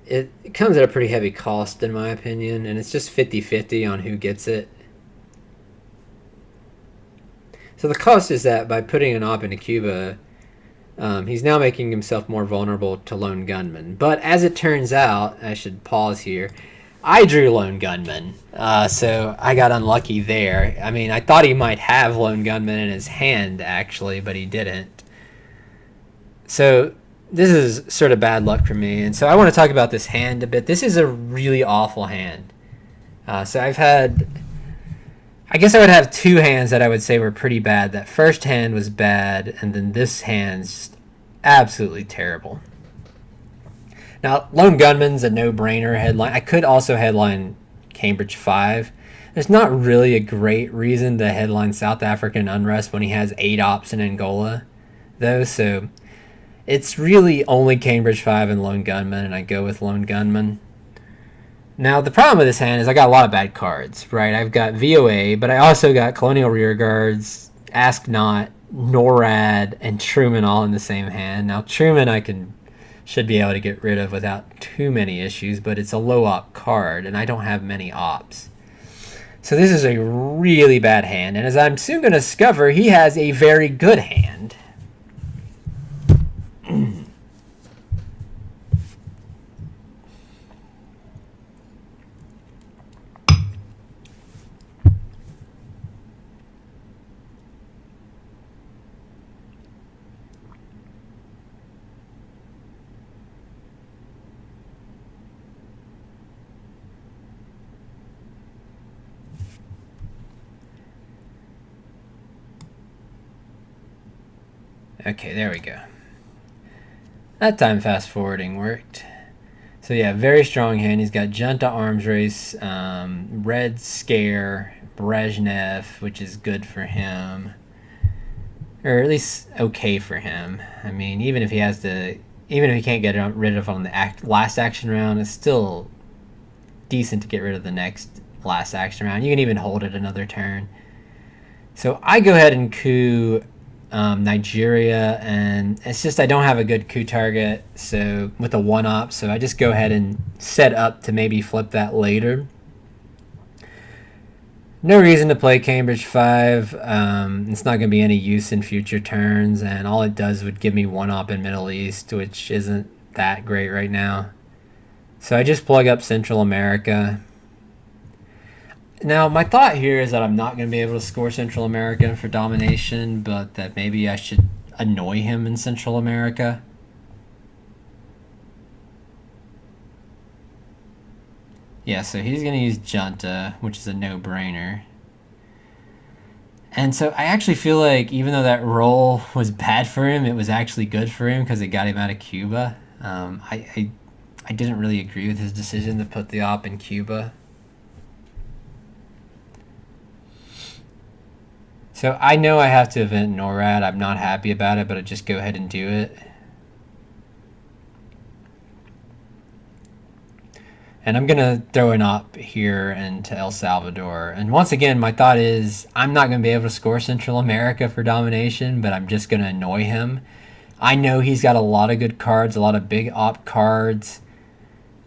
A: it comes at a pretty heavy cost, in my opinion, and it's just 50-50 on who gets it. So the cost is that by putting an op into Cuba, he's now making himself more vulnerable to Lone Gunman. But as it turns out, I should pause here, I drew Lone Gunman, so I got unlucky there. I mean, I thought he might have Lone Gunman in his hand, actually, but he didn't. So this is sort of bad luck for me, and so I want to talk about this hand a bit. This is a really awful hand. So I've had... I guess I would have two hands that I would say were pretty bad. That first hand was bad, and then this hand's absolutely terrible. Now, Lone Gunman's a no-brainer headline. I could also headline Cambridge 5. There's not really a great reason to headline South African unrest when he has 8 ops in Angola, though, so it's really only Cambridge 5 and Lone Gunman, and I go with Lone Gunman. Now, the problem with this hand is I got a lot of bad cards, right? I've got VOA, but I also got Colonial Rearguards, Ask Not, NORAD, and Truman all in the same hand. Now, Truman should be able to get rid of without too many issues, but it's a low op card, and I don't have many ops. So this is a really bad hand, and as I'm soon going to discover, he has a very good hand. Okay, there we go. That time fast forwarding worked. So yeah, very strong hand. He's got Junta Arms Race, Red Scare, Brezhnev, which is good for him. Or at least okay for him. I mean, even if he can't get rid of on the last action round, it's still decent to get rid of the next last action round. You can even hold it another turn. So I go ahead and coup Nigeria, and it's just I don't have a good coup target so with a 1-op, so I just go ahead and set up to maybe flip that later. No reason to play Cambridge 5. It's not going to be any use in future turns, and all it does would give me 1-op in Middle East, which isn't that great right now. So I just plug up Central America. Now, my thought here is that I'm not going to be able to score Central America for domination, but that maybe I should annoy him in Central America. Yeah, so he's going to use Junta, which is a no-brainer. And so I actually feel like even though that roll was bad for him, it was actually good for him because it got him out of Cuba. I didn't really agree with his decision to put the op in Cuba. So I know I have to event NORAD. I'm not happy about it, but I just go ahead and do it. And I'm going to throw an op here into El Salvador. And once again, my thought is I'm not going to be able to score Central America for domination, but I'm just going to annoy him. I know he's got a lot of good cards, a lot of big op cards,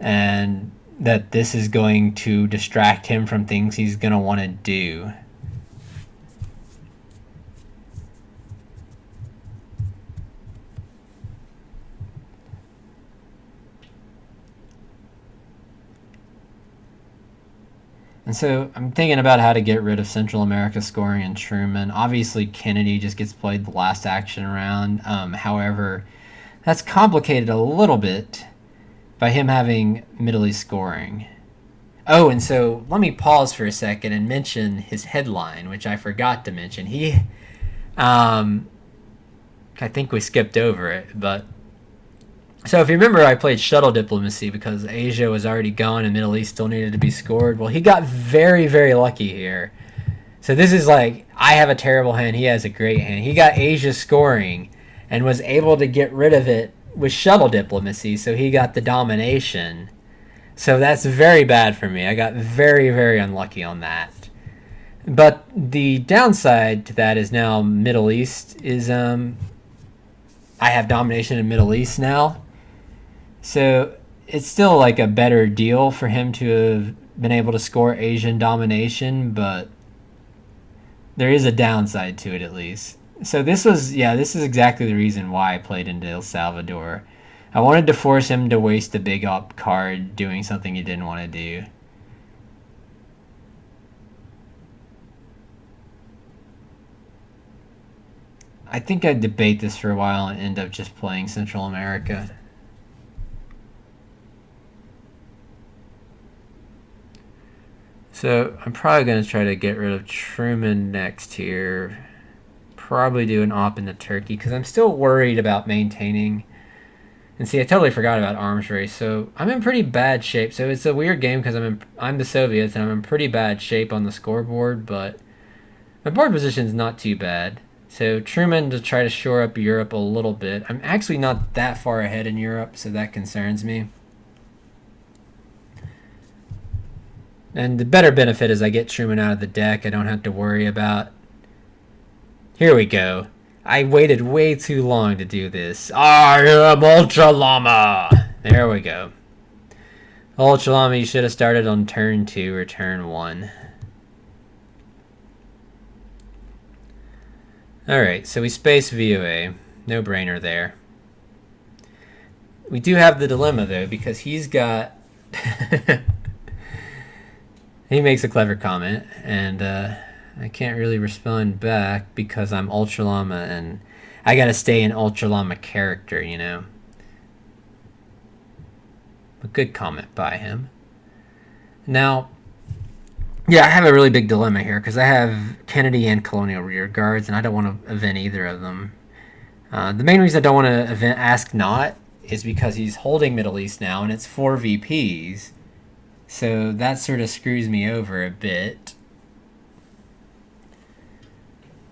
A: and that this is going to distract him from things he's going to want to do. And so I'm thinking about how to get rid of Central America scoring and Truman. Obviously, Kennedy just gets played the last action round. However, that's complicated a little bit by him having Middle East scoring. Oh, and so let me pause for a second and mention his headline, which I forgot to mention. I think we skipped over it, but... So if you remember, I played Shuttle Diplomacy because Asia was already gone and Middle East still needed to be scored. Well, he got very, very lucky here. So this is like, I have a terrible hand, he has a great hand. He got Asia scoring and was able to get rid of it with shuttle diplomacy, so he got the domination. So that's very bad for me. I got very, very unlucky on that. But the downside to that is now Middle East is I have domination in Middle East now. So it's still like a better deal for him to have been able to score Asian domination, but there is a downside to it at least. So this is exactly the reason why I played into El Salvador. I wanted to force him to waste a big up card doing something he didn't want to do. I think I'd debate this for a while and end up just playing Central America. So I'm probably going to try to get rid of Truman next here. Probably do an op into Turkey because I'm still worried about maintaining. And see, I totally forgot about arms race. So I'm in pretty bad shape. So it's a weird game because I'm the Soviets and I'm in pretty bad shape on the scoreboard, but my board position's not too bad. So Truman to try to shore up Europe a little bit. I'm actually not that far ahead in Europe, so that concerns me. And the better benefit is I get Truman out of the deck. I don't have to worry about... Here we go. I waited way too long to do this. I am Ultra Llama! There we go. Ultra Llama, you should have started on turn 2 or turn 1. Alright, so we space VOA. No brainer there. We do have the dilemma, though, because he's got... He makes a clever comment, and I can't really respond back because I'm Ultra Llama, and I gotta stay in Ultra Llama character, you know? A good comment by him. Now... Yeah, I have a really big dilemma here because I have Kennedy and Colonial Rear Guards, and I don't want to event either of them. The main reason I don't want to event Ask Not is because he's holding Middle East now, and it's 4 VPs. So that sort of screws me over a bit.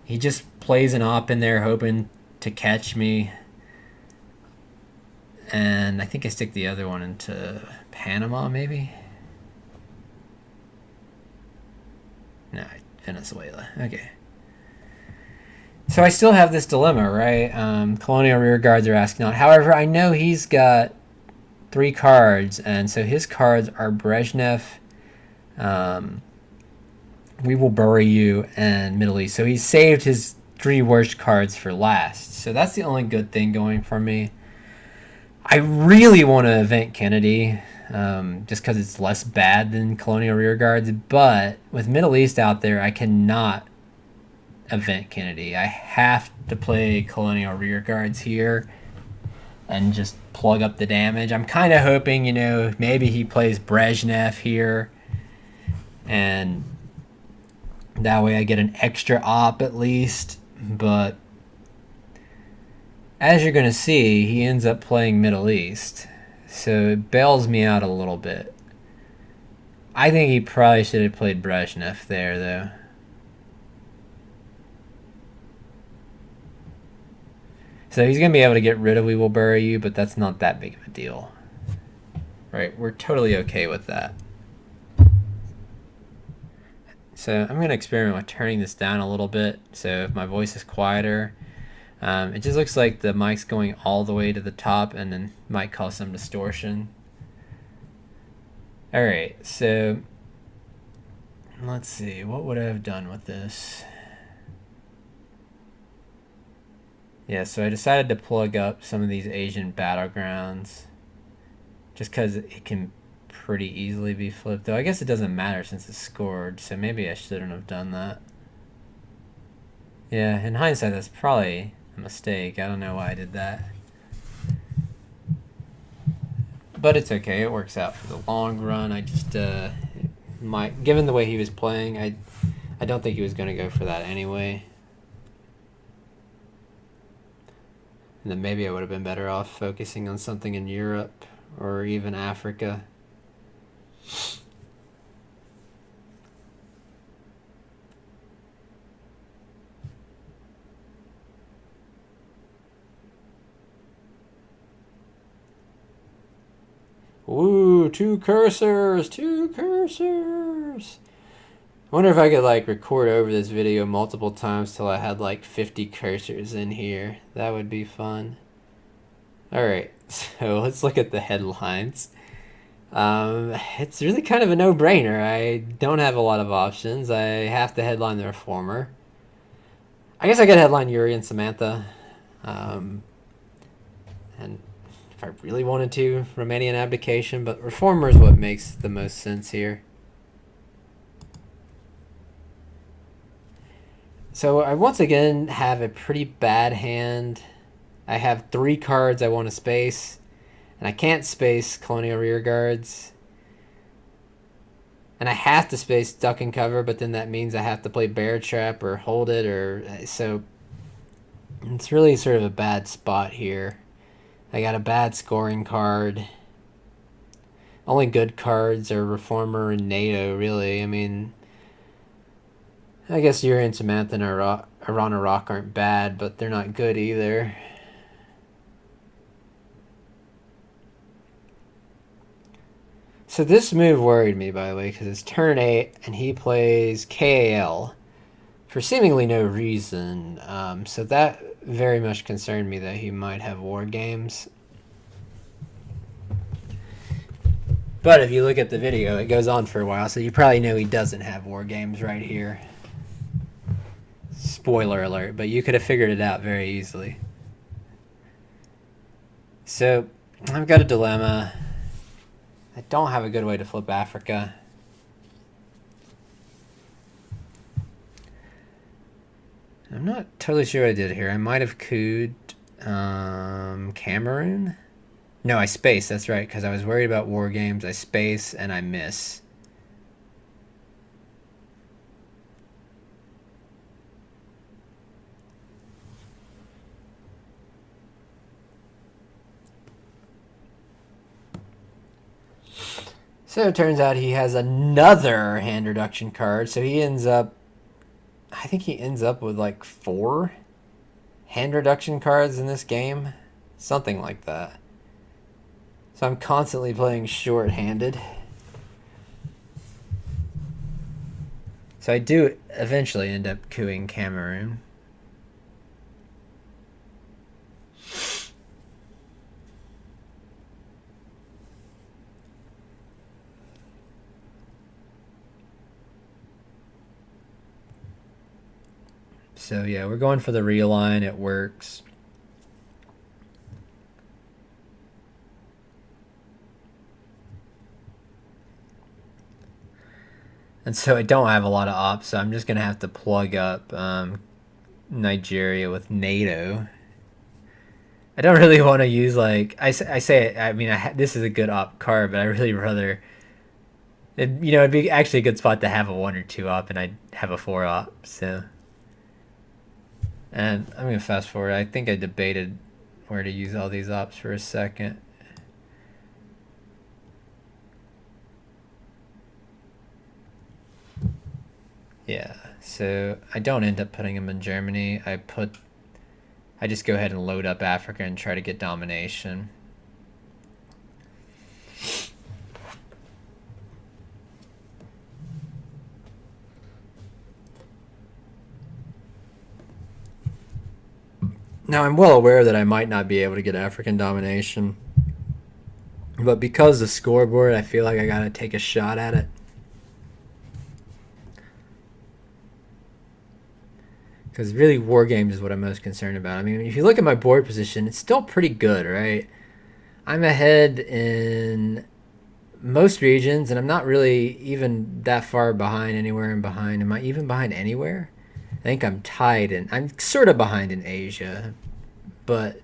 A: He just plays an op in there hoping to catch me. And I think I stick the other one into Panama, maybe? No, Venezuela. Okay. So I still have this dilemma, right? Colonial Rear Guards are asking out. However, I know he's got 3 cards, and so his cards are Brezhnev, We Will Bury You, and Middle East. So he saved his 3 worst cards for last. So that's the only good thing going for me. I really want to event Kennedy. Just because it's less bad than Colonial Rear Guards, but with Middle East out there, I cannot event Kennedy. I have to play Colonial Rear Guards here and just plug up the damage. I'm kind of hoping, you know, maybe he plays Brezhnev here, and that way I get an extra op at least, but as you're going to see, he ends up playing Middle East. So it bails me out a little bit. I think he probably should have played Brezhnev there, though. So he's going to be able to get rid of We Will Bury You, but that's not that big of a deal. Right, we're totally okay with that. So I'm going to experiment with turning this down a little bit, so if my voice is quieter. It just looks like the mic's going all the way to the top and then might cause some distortion. Alright, so let's see, what would I have done with this? Yeah, so I decided to plug up some of these Asian battlegrounds just because it can pretty easily be flipped. Though I guess it doesn't matter since it's scored, so maybe I shouldn't have done that. Yeah, in hindsight, that's probably a mistake. I don't know why I did that. But it's okay. It works out for the long run. I just, given the way he was playing, I don't think he was going to go for that anyway. And then maybe I would have been better off focusing on something in Europe or even Africa. Ooh, two cursors, two cursors. I wonder if I could like record over this video multiple times till I had like 50 cursors in here. That would be fun. Alright, so let's look at the headlines. It's really kind of a no-brainer. I don't have a lot of options. I have to headline the Reformer. I guess I could headline Yuri and Samantha. And if I really wanted to, Romanian Abdication, but Reformer is what makes the most sense here. So I once again have a pretty bad hand. I have 3 cards I want to space, and I can't space Colonial Rearguards. And I have to space Duck and Cover, but then that means I have to play Bear Trap or hold it, or so it's really sort of a bad spot here. I got a bad scoring card. Only good cards are Reformer and NATO, really. I mean, I guess Yuri and Samantha and Iran Iraq aren't bad, but they're not good either. So this move worried me, by the way, because it's turn 8, and he plays KAL for seemingly no reason. So that very much concerned me that he might have war games. But if you look at the video, it goes on for a while, so you probably know he doesn't have war games right here. Spoiler alert, but you could have figured it out very easily. So I've got a dilemma. I don't have a good way to flip Africa. I'm not totally sure what I did here. I might have cooed Cameroon. No, I space. That's right, because I was worried about war games. I space and I miss. So it turns out he has another hand reduction card. So he ends up, I think he ends up with like 4 hand reduction cards in this game. Something like that. So I'm constantly playing short-handed. So I do eventually end up cooing Cameroon. So yeah, we're going for the realign. It works. And so I don't have a lot of ops, so I'm just going to have to plug up Nigeria with NATO. I don't really want to use, like, I say it, I mean, this is a good op card, but I really rather, it'd be actually a good spot to have a 1 or 2 op, and I'd have a 4 op, so. And I'm going to fast forward. I think I debated where to use all these ops for a second. Yeah, so I don't end up putting him in Germany. I just go ahead and load up Africa and try to get domination. Now, I'm well aware that I might not be able to get African domination. But because the scoreboard, I feel like I gotta take a shot at it. Because really, war games is what I'm most concerned about. I mean, if you look at my board position, it's still pretty good, right? I'm ahead in most regions, and I'm not really even that far behind anywhere and behind. Am I even behind anywhere? I think I'm tied, and I'm sort of behind in Asia. But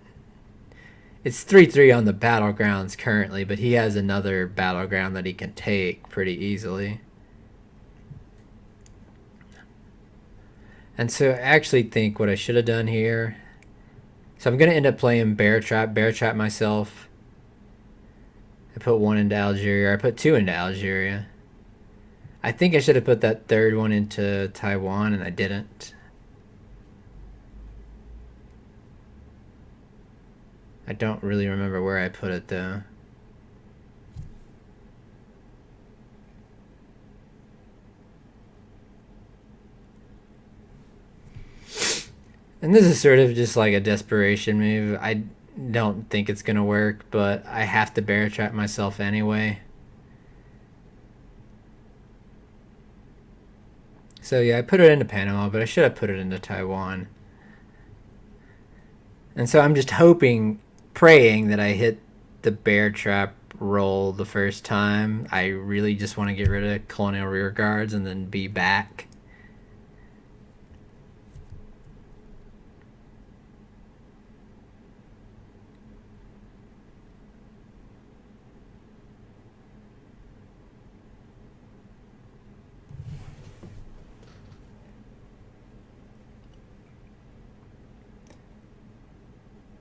A: it's 3-3 on the battlegrounds currently, but he has another battleground that he can take pretty easily. And so I actually think what I should have done here, so I'm going to end up playing Bear Trap myself. I put 1 into Algeria. I put 2 into Algeria. I think I should have put that 3rd one into Taiwan, and I didn't. I don't really remember where I put it, though. And this is sort of just like a desperation move. I don't think it's going to work, but I have to bear trap myself anyway. So yeah, I put it into Panama, but I should have put it into Taiwan. And so I'm just hoping, praying that I hit the bear trap roll the first time. I really just want to get rid of Colonial Rearguards and then be back.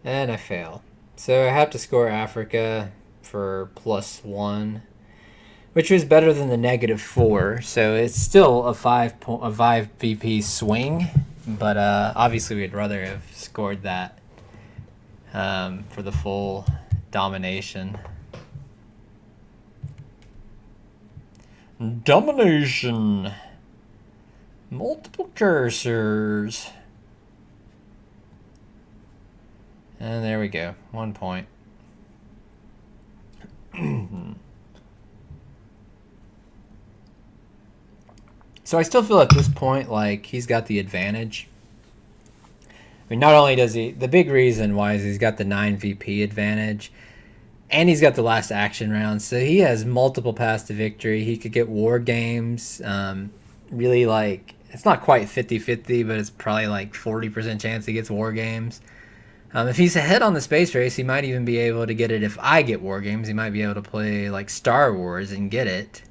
A: And I fail. So I have to score Africa for +1, which was better than the -4. So it's still a 5 VP swing, but obviously we'd rather have scored that for the full domination. Domination. Multiple cursors. And there we go. 1 point. So I still feel at this point like he's got the advantage. I mean, not only does he... The big reason why is he's got the 9 VP advantage. And he's got the last action round. So he has multiple paths to victory. He could get war games. Really like... It's not quite 50-50, but it's probably like 40% chance he gets war games. If he's ahead on the space race, he might even be able to get it if I get war games. He might be able to play like Star Wars and get it.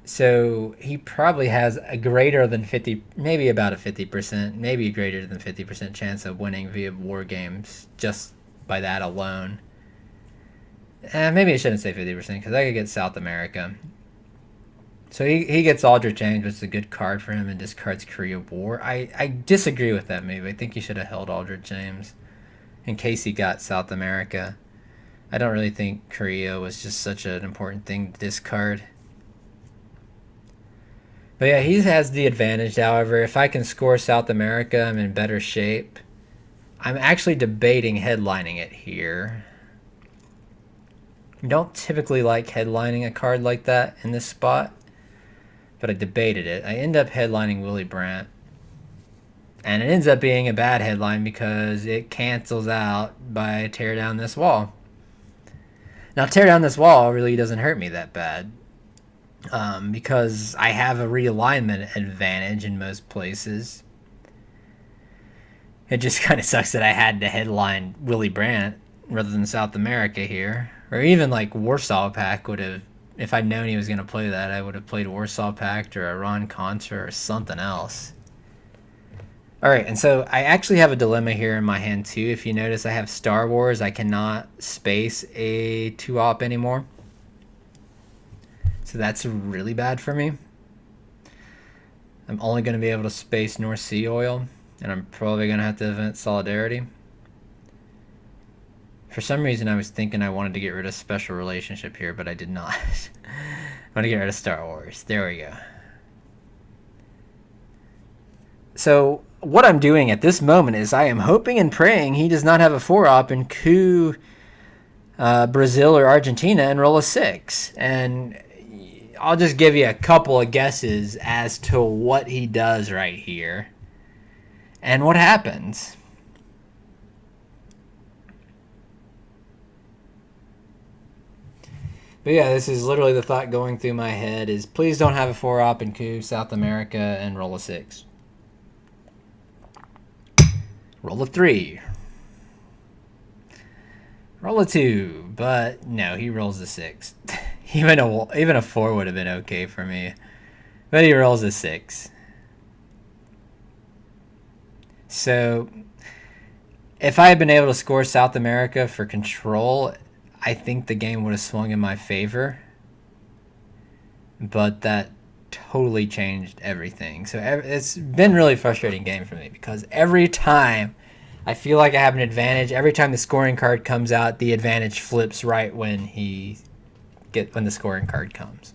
A: So he probably has a greater than 50, maybe about a 50%, maybe a greater than 50% chance of winning via war games just by that alone. Maybe I shouldn't say 50% because I could get South America. So he gets Aldrich James, which is a good card for him, and discards Korea War. I disagree with that move. I think he should have held Aldrich James in case he got South America. I don't really think Korea was just such an important thing to discard. But yeah, he has the advantage, however. If I can score South America, I'm in better shape. I'm actually debating headlining it here. I don't typically like headlining a card like that in this spot, but I debated it. I end up headlining Willy Brandt. And it ends up being a bad headline because it cancels out by tear down this wall. Now, tear down this wall really doesn't hurt me that bad. Because I have a realignment advantage in most places. It just kind of sucks that I had to headline Willy Brandt rather than South America here. Or even like Warsaw Pact would have... If I'd known he was going to play that, I would have played Warsaw Pact or Iran Contra or something else. Alright, and so I actually have a dilemma here in my hand too. If you notice, I have Star Wars. I cannot space a 2-op anymore. So that's really bad for me. I'm only going to be able to space North Sea Oil. And I'm probably going to have to event Solidarity. For some reason, I was thinking I wanted to get rid of Special Relationship here, but I did not. I want to get rid of Star Wars. There we go. So what I'm doing at this moment is I am hoping and praying he does not have a 4-op and coup Brazil or Argentina and roll a 6. And I'll just give you a couple of guesses as to what he does right here and what happens. But yeah, this is literally the thought going through my head is please don't have a 4-op and coup South America and roll a 6. Roll a 3. Roll a 2, but no, he rolls a 6. Even a 4 would have been okay for me, but he rolls a 6. So if I had been able to score South America for control, I think the game would have swung in my favor, but that totally changed everything. So it's been a really frustrating game for me because every time I feel like I have an advantage, every time the scoring card comes out, the advantage flips right when when the scoring card comes.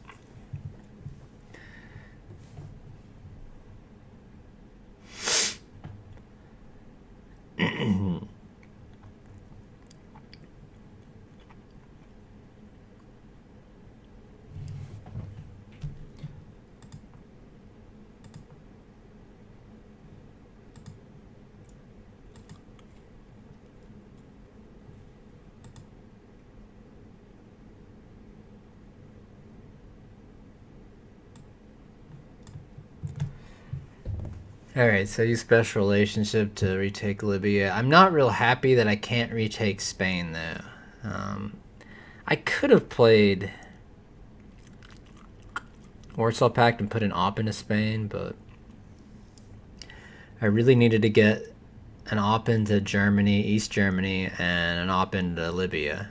A: Alright, so use special relationship to retake Libya. I'm not real happy that I can't retake Spain, though. I could have played Warsaw Pact and put an op into Spain, but I really needed to get an op into Germany, East Germany, and an op into Libya.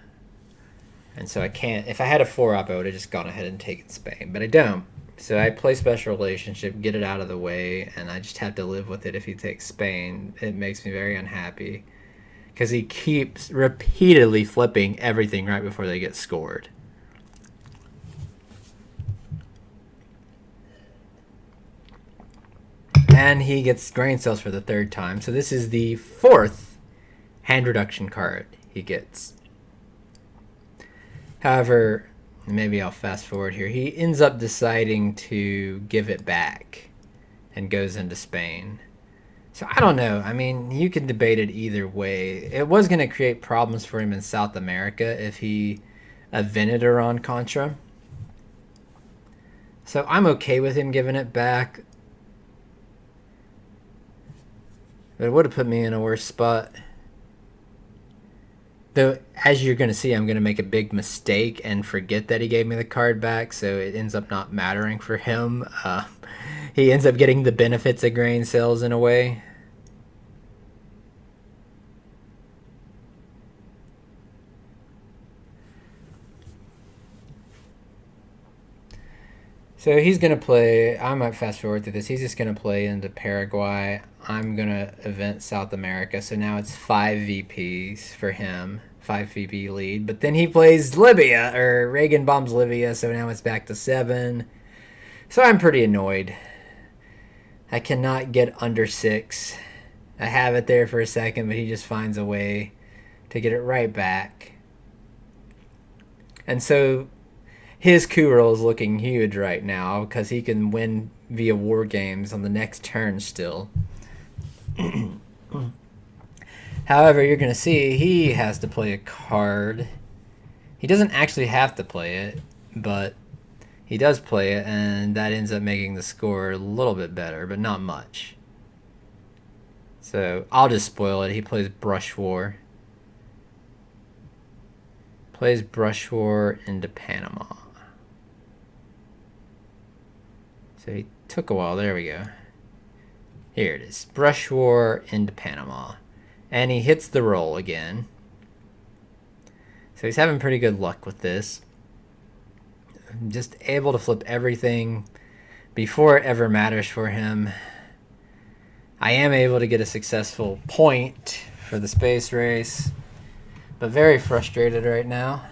A: And so I can't. If I had a 4 op, I would have just gone ahead and taken Spain, but I don't. So I play special relationship, get it out of the way, and I just have to live with it if he takes Spain. It makes me very unhappy because he keeps repeatedly flipping everything right before they get scored. And he gets grain cells for the 3rd time. So this is the 4th hand reduction card he gets. However, maybe I'll fast forward here. He ends up deciding to give it back and goes into Spain. So I don't know. I mean, you can debate it either way. It was going to create problems for him in South America if he evented Iran Contra. So I'm okay with him giving it back. But it would have put me in a worse spot. Though, as you're going to see, I'm going to make a big mistake and forget that he gave me the card back, so it ends up not mattering for him. He ends up getting the benefits of grain sales in a way. So he's going to play, I might fast forward through this, he's just going to play into Paraguay. I'm going to event South America, so now it's 5 VPs for him, 5 VP lead. But then he plays Libya, or Reagan bombs Libya, so now it's back to 7. So I'm pretty annoyed. I cannot get under 6. I have it there for a second, but he just finds a way to get it right back. And so his coup roll is looking huge right now because he can win via war games on the next turn still. However, you're going to see he has to play a card. He doesn't actually have to play it, but he does play it, and that ends up making the score a little bit better, but not much. So I'll just spoil it. He plays Brush War. Plays Brush War into Panama. So he took a while. There we go. Here it is. Brush War into Panama. And he hits the roll again. So he's having pretty good luck with this. Just able to flip everything before it ever matters for him. I am able to get a successful point for the space race, but very frustrated right now.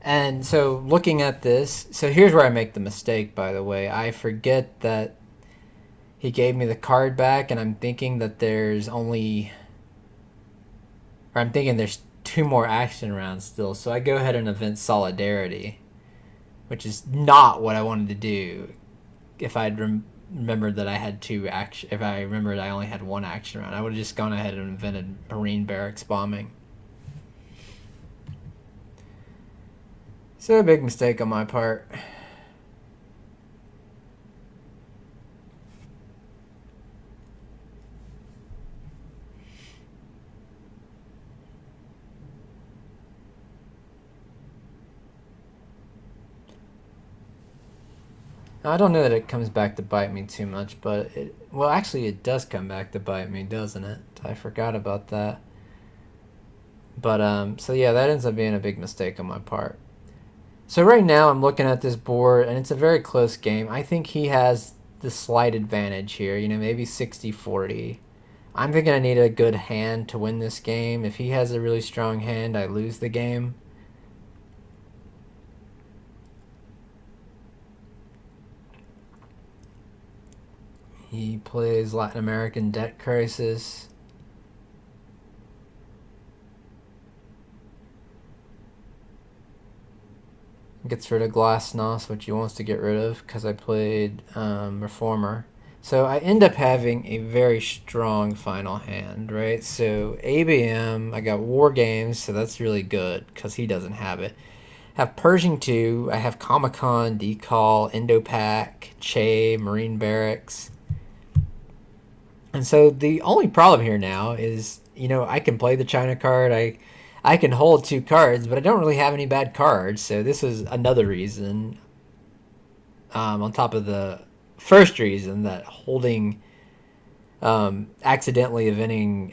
A: And so looking at this, so here's where I make the mistake, by the way. I forget that he gave me the card back, and I'm thinking that there's 2 more action rounds still. So I go ahead and event Solidarity, which is not what I wanted to do. If I'd remembered that I had 2 action, if I remembered I only had 1 action round, I would have just gone ahead and invented Marine Barracks bombing. So a big mistake on my part. I don't know that it comes back to bite me too much, but actually it does come back to bite me, doesn't it? I forgot about that. But, so yeah, that ends up being a big mistake on my part. So right now I'm looking at this board, and it's a very close game. I think he has the slight advantage here, maybe 60-40. I'm thinking I need a good hand to win this game. If he has a really strong hand, I lose the game. He plays Latin American Debt Crisis. Gets rid of Glasnost, which he wants to get rid of because I played Reformer. So I end up having a very strong final hand, right? So ABM, I got War Games, so that's really good because he doesn't have it. I have Pershing 2, I have Comic-Con, Decall, Endopack, Che, Marine Barracks. And so the only problem here now is, I can play the China card. I can hold 2 cards, but I don't really have any bad cards. So this is another reason, on top of the first reason, that holding, accidentally eventing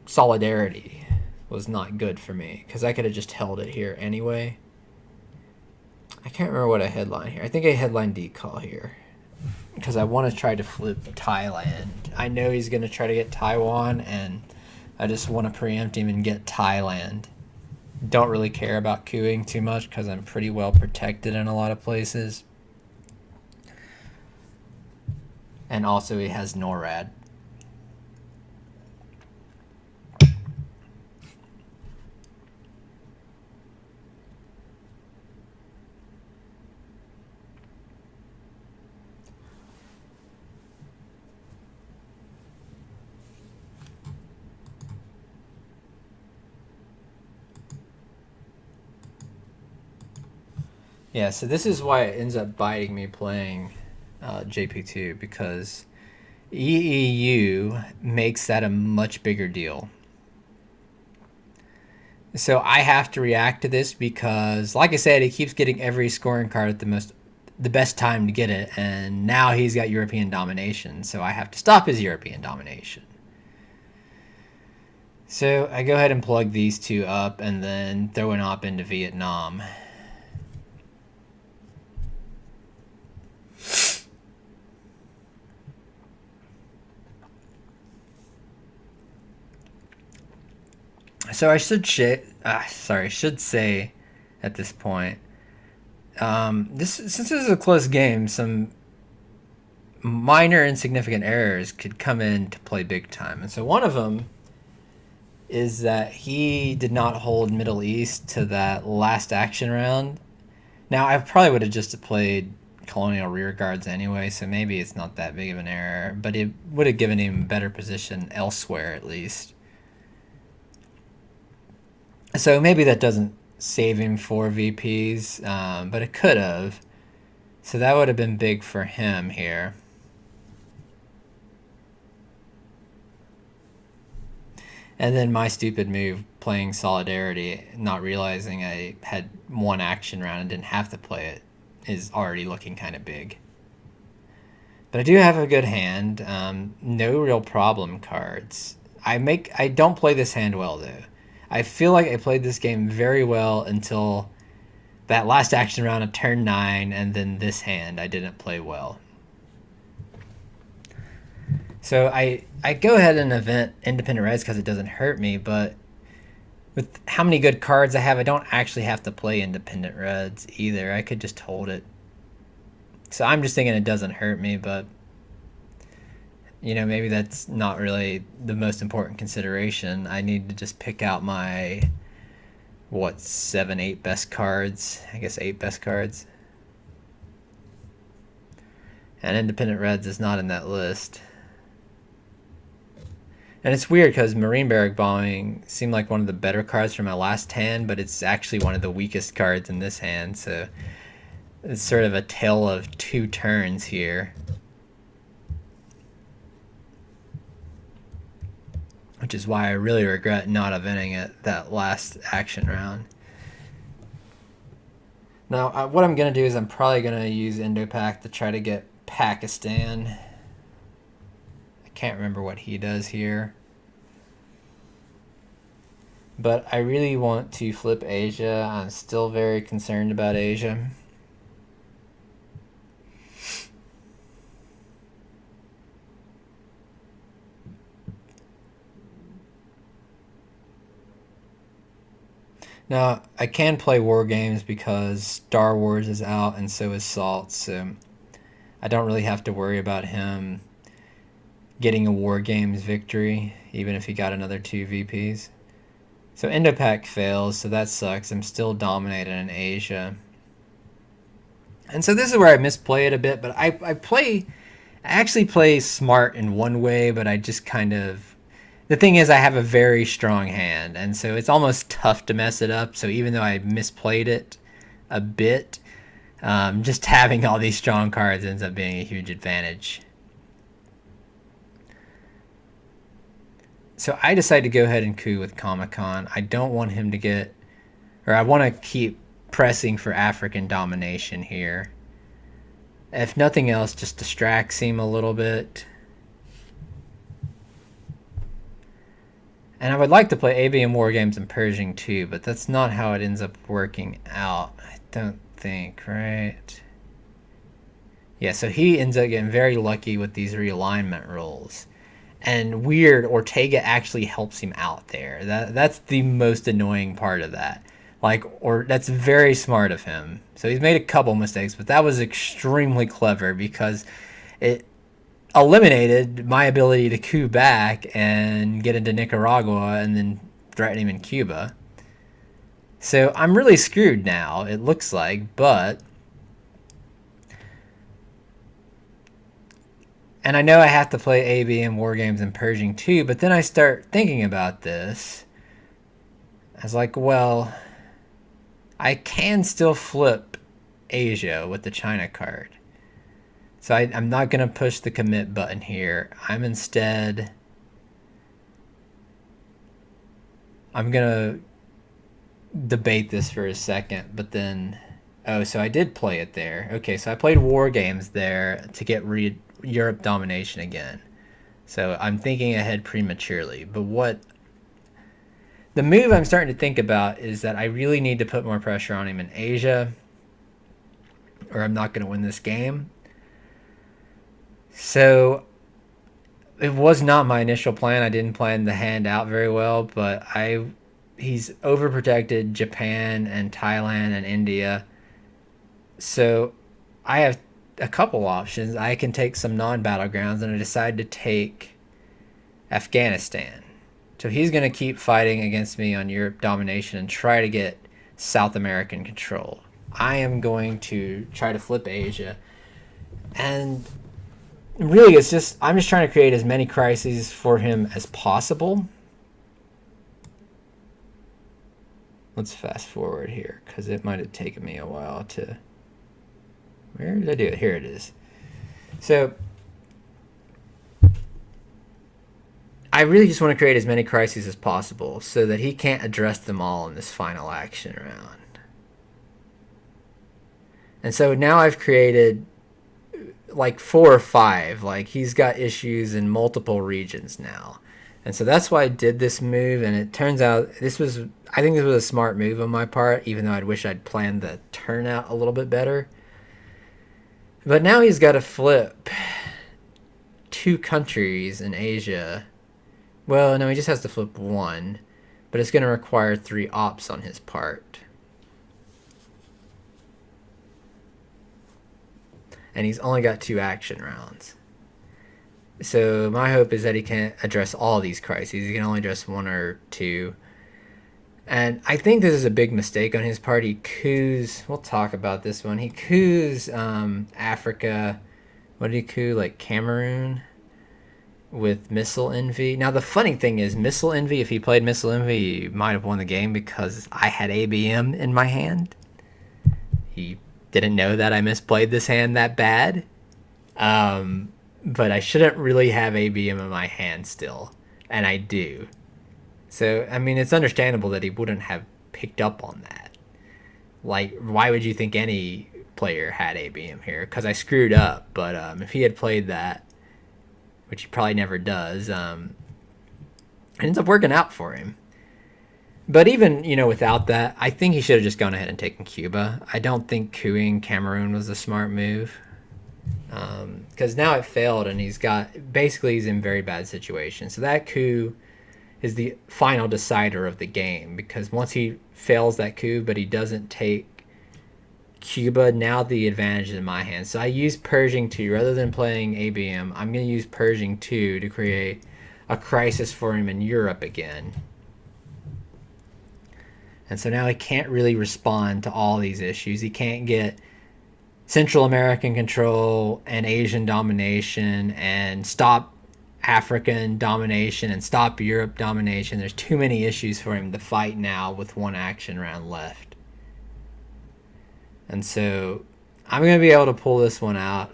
A: Solidarity was not good for me, because I could have just held it here anyway. I can't remember what I headline here. I think I headline Decall here, because I want to try to flip Thailand. I know he's going to try to get Taiwan, and I just want to preempt him and get Thailand. Don't really care about queuing too much because I'm pretty well protected in a lot of places. And also he has NORAD. Yeah, so this is why it ends up biting me playing JP2, because EEU makes that a much bigger deal. So I have to react to this because, like I said, he keeps getting every scoring card at the best time to get it, and now he's got European domination, so I have to stop his European domination. So I go ahead and plug these 2 up and then throw an op into Vietnam. So I should say at this point, since this is a close game, some minor insignificant errors could come in to play big time. And so one of them is that he did not hold Middle East to that last action round. Now, I probably would have just played Colonial Rearguards anyway, so maybe it's not that big of an error, but it would have given him a better position elsewhere at least. So maybe that doesn't save him 4 VPs, but it could have. So that would have been big for him here. And then my stupid move, playing Solidarity, not realizing I had 1 action round and didn't have to play it, is already looking kind of big. But I do have a good hand. No real problem cards. I don't play this hand well, though. I feel like I played this game very well until that last action round of turn 9, and then this hand I didn't play well. So I go ahead and event Independent Reds because it doesn't hurt me, but with how many good cards I have, I don't actually have to play Independent Reds either. I could just hold it. So I'm just thinking it doesn't hurt me, but maybe that's not really the most important consideration. I need to just pick out my, 7, 8 best cards? I guess 8 best cards. And Independent Reds is not in that list. And it's weird because Marine Barrack Bombing seemed like one of the better cards from my last hand, but it's actually one of the weakest cards in this hand, so it's sort of a tale of 2 turns here. Which is why I really regret not eventing it that last action round. Now, what I'm going to do is I'm probably going to use Endopack to try to get Pakistan. I can't remember what he does here. But I really want to flip Asia. I'm still very concerned about Asia. Now, I can play War Games because Star Wars is out and so is Salt, so I don't really have to worry about him getting a War Games victory, even if he got another 2 VPs. So Endopack fails, so that sucks. I'm still dominated in Asia. And so this is where I misplay it a bit, but I actually play smart in one way, but I just kind of, the thing is I have a very strong hand, and so it's almost tough to mess it up. So even though I misplayed it a bit, just having all these strong cards ends up being a huge advantage. So I decided to go ahead and coup with Comic-Con. I don't want him to get, or I want to keep pressing for African domination here. If nothing else, just distracts him a little bit. And I would like to play ABM War Games and Pershing too, but that's not how it ends up working out. I don't think, right? Yeah, so he ends up getting very lucky with these realignment rules. And weird, Ortega actually helps him out there. That's the most annoying part of that. Like, or that's very smart of him. So he's made a couple mistakes, but that was extremely clever because it eliminated my ability to coup back and get into Nicaragua and then threaten him in Cuba. So I'm really screwed now, it looks like, but... And I know I have to play ABM War Games and Pershing too, but then I start thinking about this. I was like, well, I can still flip Asia with the China card. So I'm not going to push the commit button here. I'm going to debate this for a second, but then... Oh, so I did play it there. Okay, so I played War Games there to get Europe domination again. So I'm thinking ahead prematurely. But what the move I'm starting to think about is that I really need to put more pressure on him in Asia, or I'm not going to win this game. So it was not my initial plan. I didn't plan the hand out very well, but he's overprotected Japan and Thailand and India. So I have a couple options. I can take some non-battlegrounds, and I decide to take Afghanistan. So he's going to keep fighting against me on Europe domination and try to get South American control. I am going to try to flip Asia. And really, I'm just trying to create as many crises for him as possible. Let's fast forward here, because it might have taken me a while to... Where did I do it? Here it is. So I really just want to create as many crises as possible so that he can't address them all in this final action round. And so now I've created like 4 or 5. Like, he's got issues in multiple regions now. And so that's why I did this move, and it turns out I think this was a smart move on my part, even though I'd wish I'd planned the turnout a little bit better. But now he's got to flip 2 countries in Asia. Well, no, he just has to flip 1. But it's going to require 3 ops on his part. And he's only got 2 action rounds. So my hope is that he can't address all these crises. He can only address 1 or 2. And I think this is a big mistake on his part. He coups, we'll talk about this one. He coups Africa. What did he coup? Like Cameroon with Missile Envy. Now the funny thing is, Missile Envy, if he played Missile Envy, he might have won the game because I had ABM in my hand. He didn't know that I misplayed this hand that bad. But I shouldn't really have ABM in my hand still. And I do. So, I mean, it's understandable that he wouldn't have picked up on that. Like, why would you think any player had ABM here? Because I screwed up. But if he had played that, which he probably never does, it ends up working out for him. But even, without that, I think he should have just gone ahead and taken Cuba. I don't think coupping Cameroon was a smart move. Because now it failed, and he's in very bad situation. So that coup is the final decider of the game, because once he fails that coup but he doesn't take Cuba, now the advantage is in my hands. So I use Pershing 2 rather than playing ABM. I'm going to use Pershing 2 to create a crisis for him in Europe again. And so now he can't really respond to all these issues. He can't get Central American control and Asian domination and stop African domination and stop Europe domination. There's too many issues for him to fight now with one action round left. And so I'm going to be able to pull this one out.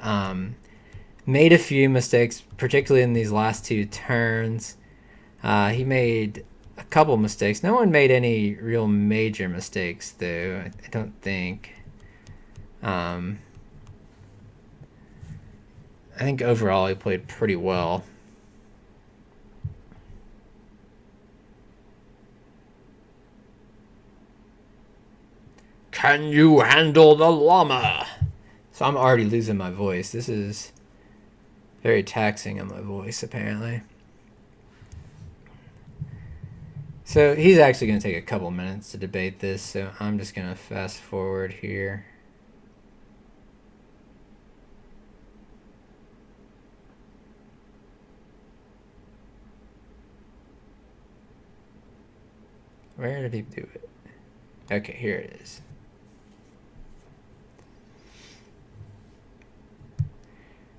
A: Made a few mistakes, particularly in these last two turns. He made a couple mistakes. No one made any real major mistakes, though, I don't think. I think overall he played pretty well. Can you handle the llama? So I'm already losing my voice. This is very taxing on my voice, apparently. So he's actually going to take a couple minutes to debate this, so I'm just going to fast forward here. Where did he do it? Okay, here it is.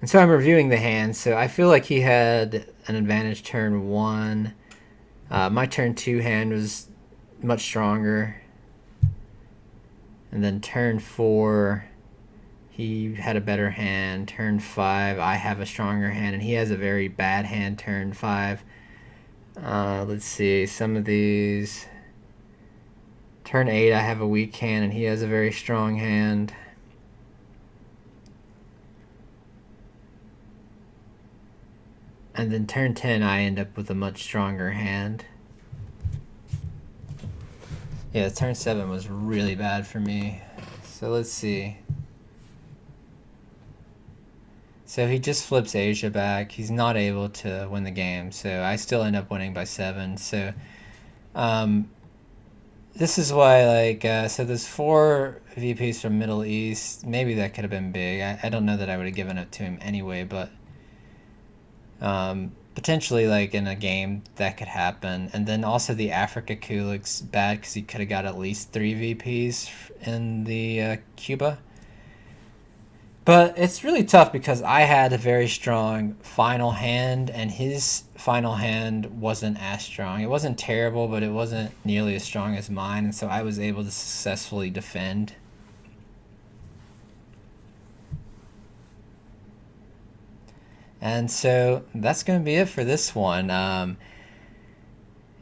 A: And so I'm reviewing the hand, so I feel like he had an advantage turn 1. My turn 2 hand was much stronger. And then turn 4, he had a better hand. Turn 5, I have a stronger hand, and he has a very bad hand turn 5. Let's see, some of these. Turn 8, I have a weak hand, and he has a very strong hand. And then turn 10, I end up with a much stronger hand. Yeah, turn 7 was really bad for me. So let's see. So he just flips Asia back. He's not able to win the game. So I still end up winning by 7. So this is why, like, so there's 4 VPs from Middle East. Maybe that could have been big. I don't know that I would have given it to him anyway, but potentially, like, in a game that could happen. And then also the Africa coup looks bad because he could have got at least 3 VPs in the Cuba. But it's really tough because I had a very strong final hand, and his final hand wasn't as strong. It wasn't terrible, but it wasn't nearly as strong as mine, and so I was able to successfully defend. And so that's going to be it for this one.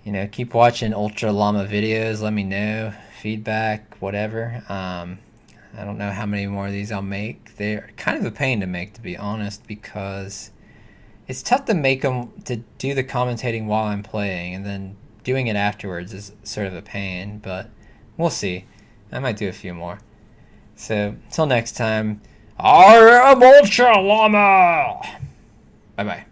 A: Keep watching Ultra Llama videos. Let me know, feedback, whatever. I don't know how many more of these I'll make. They're kind of a pain to make, to be honest, because it's tough to make them, to do the commentating while I'm playing, and then doing it afterwards is sort of a pain, but we'll see. I might do a few more. So, until next time, I am Ultra Llama! Bye-bye.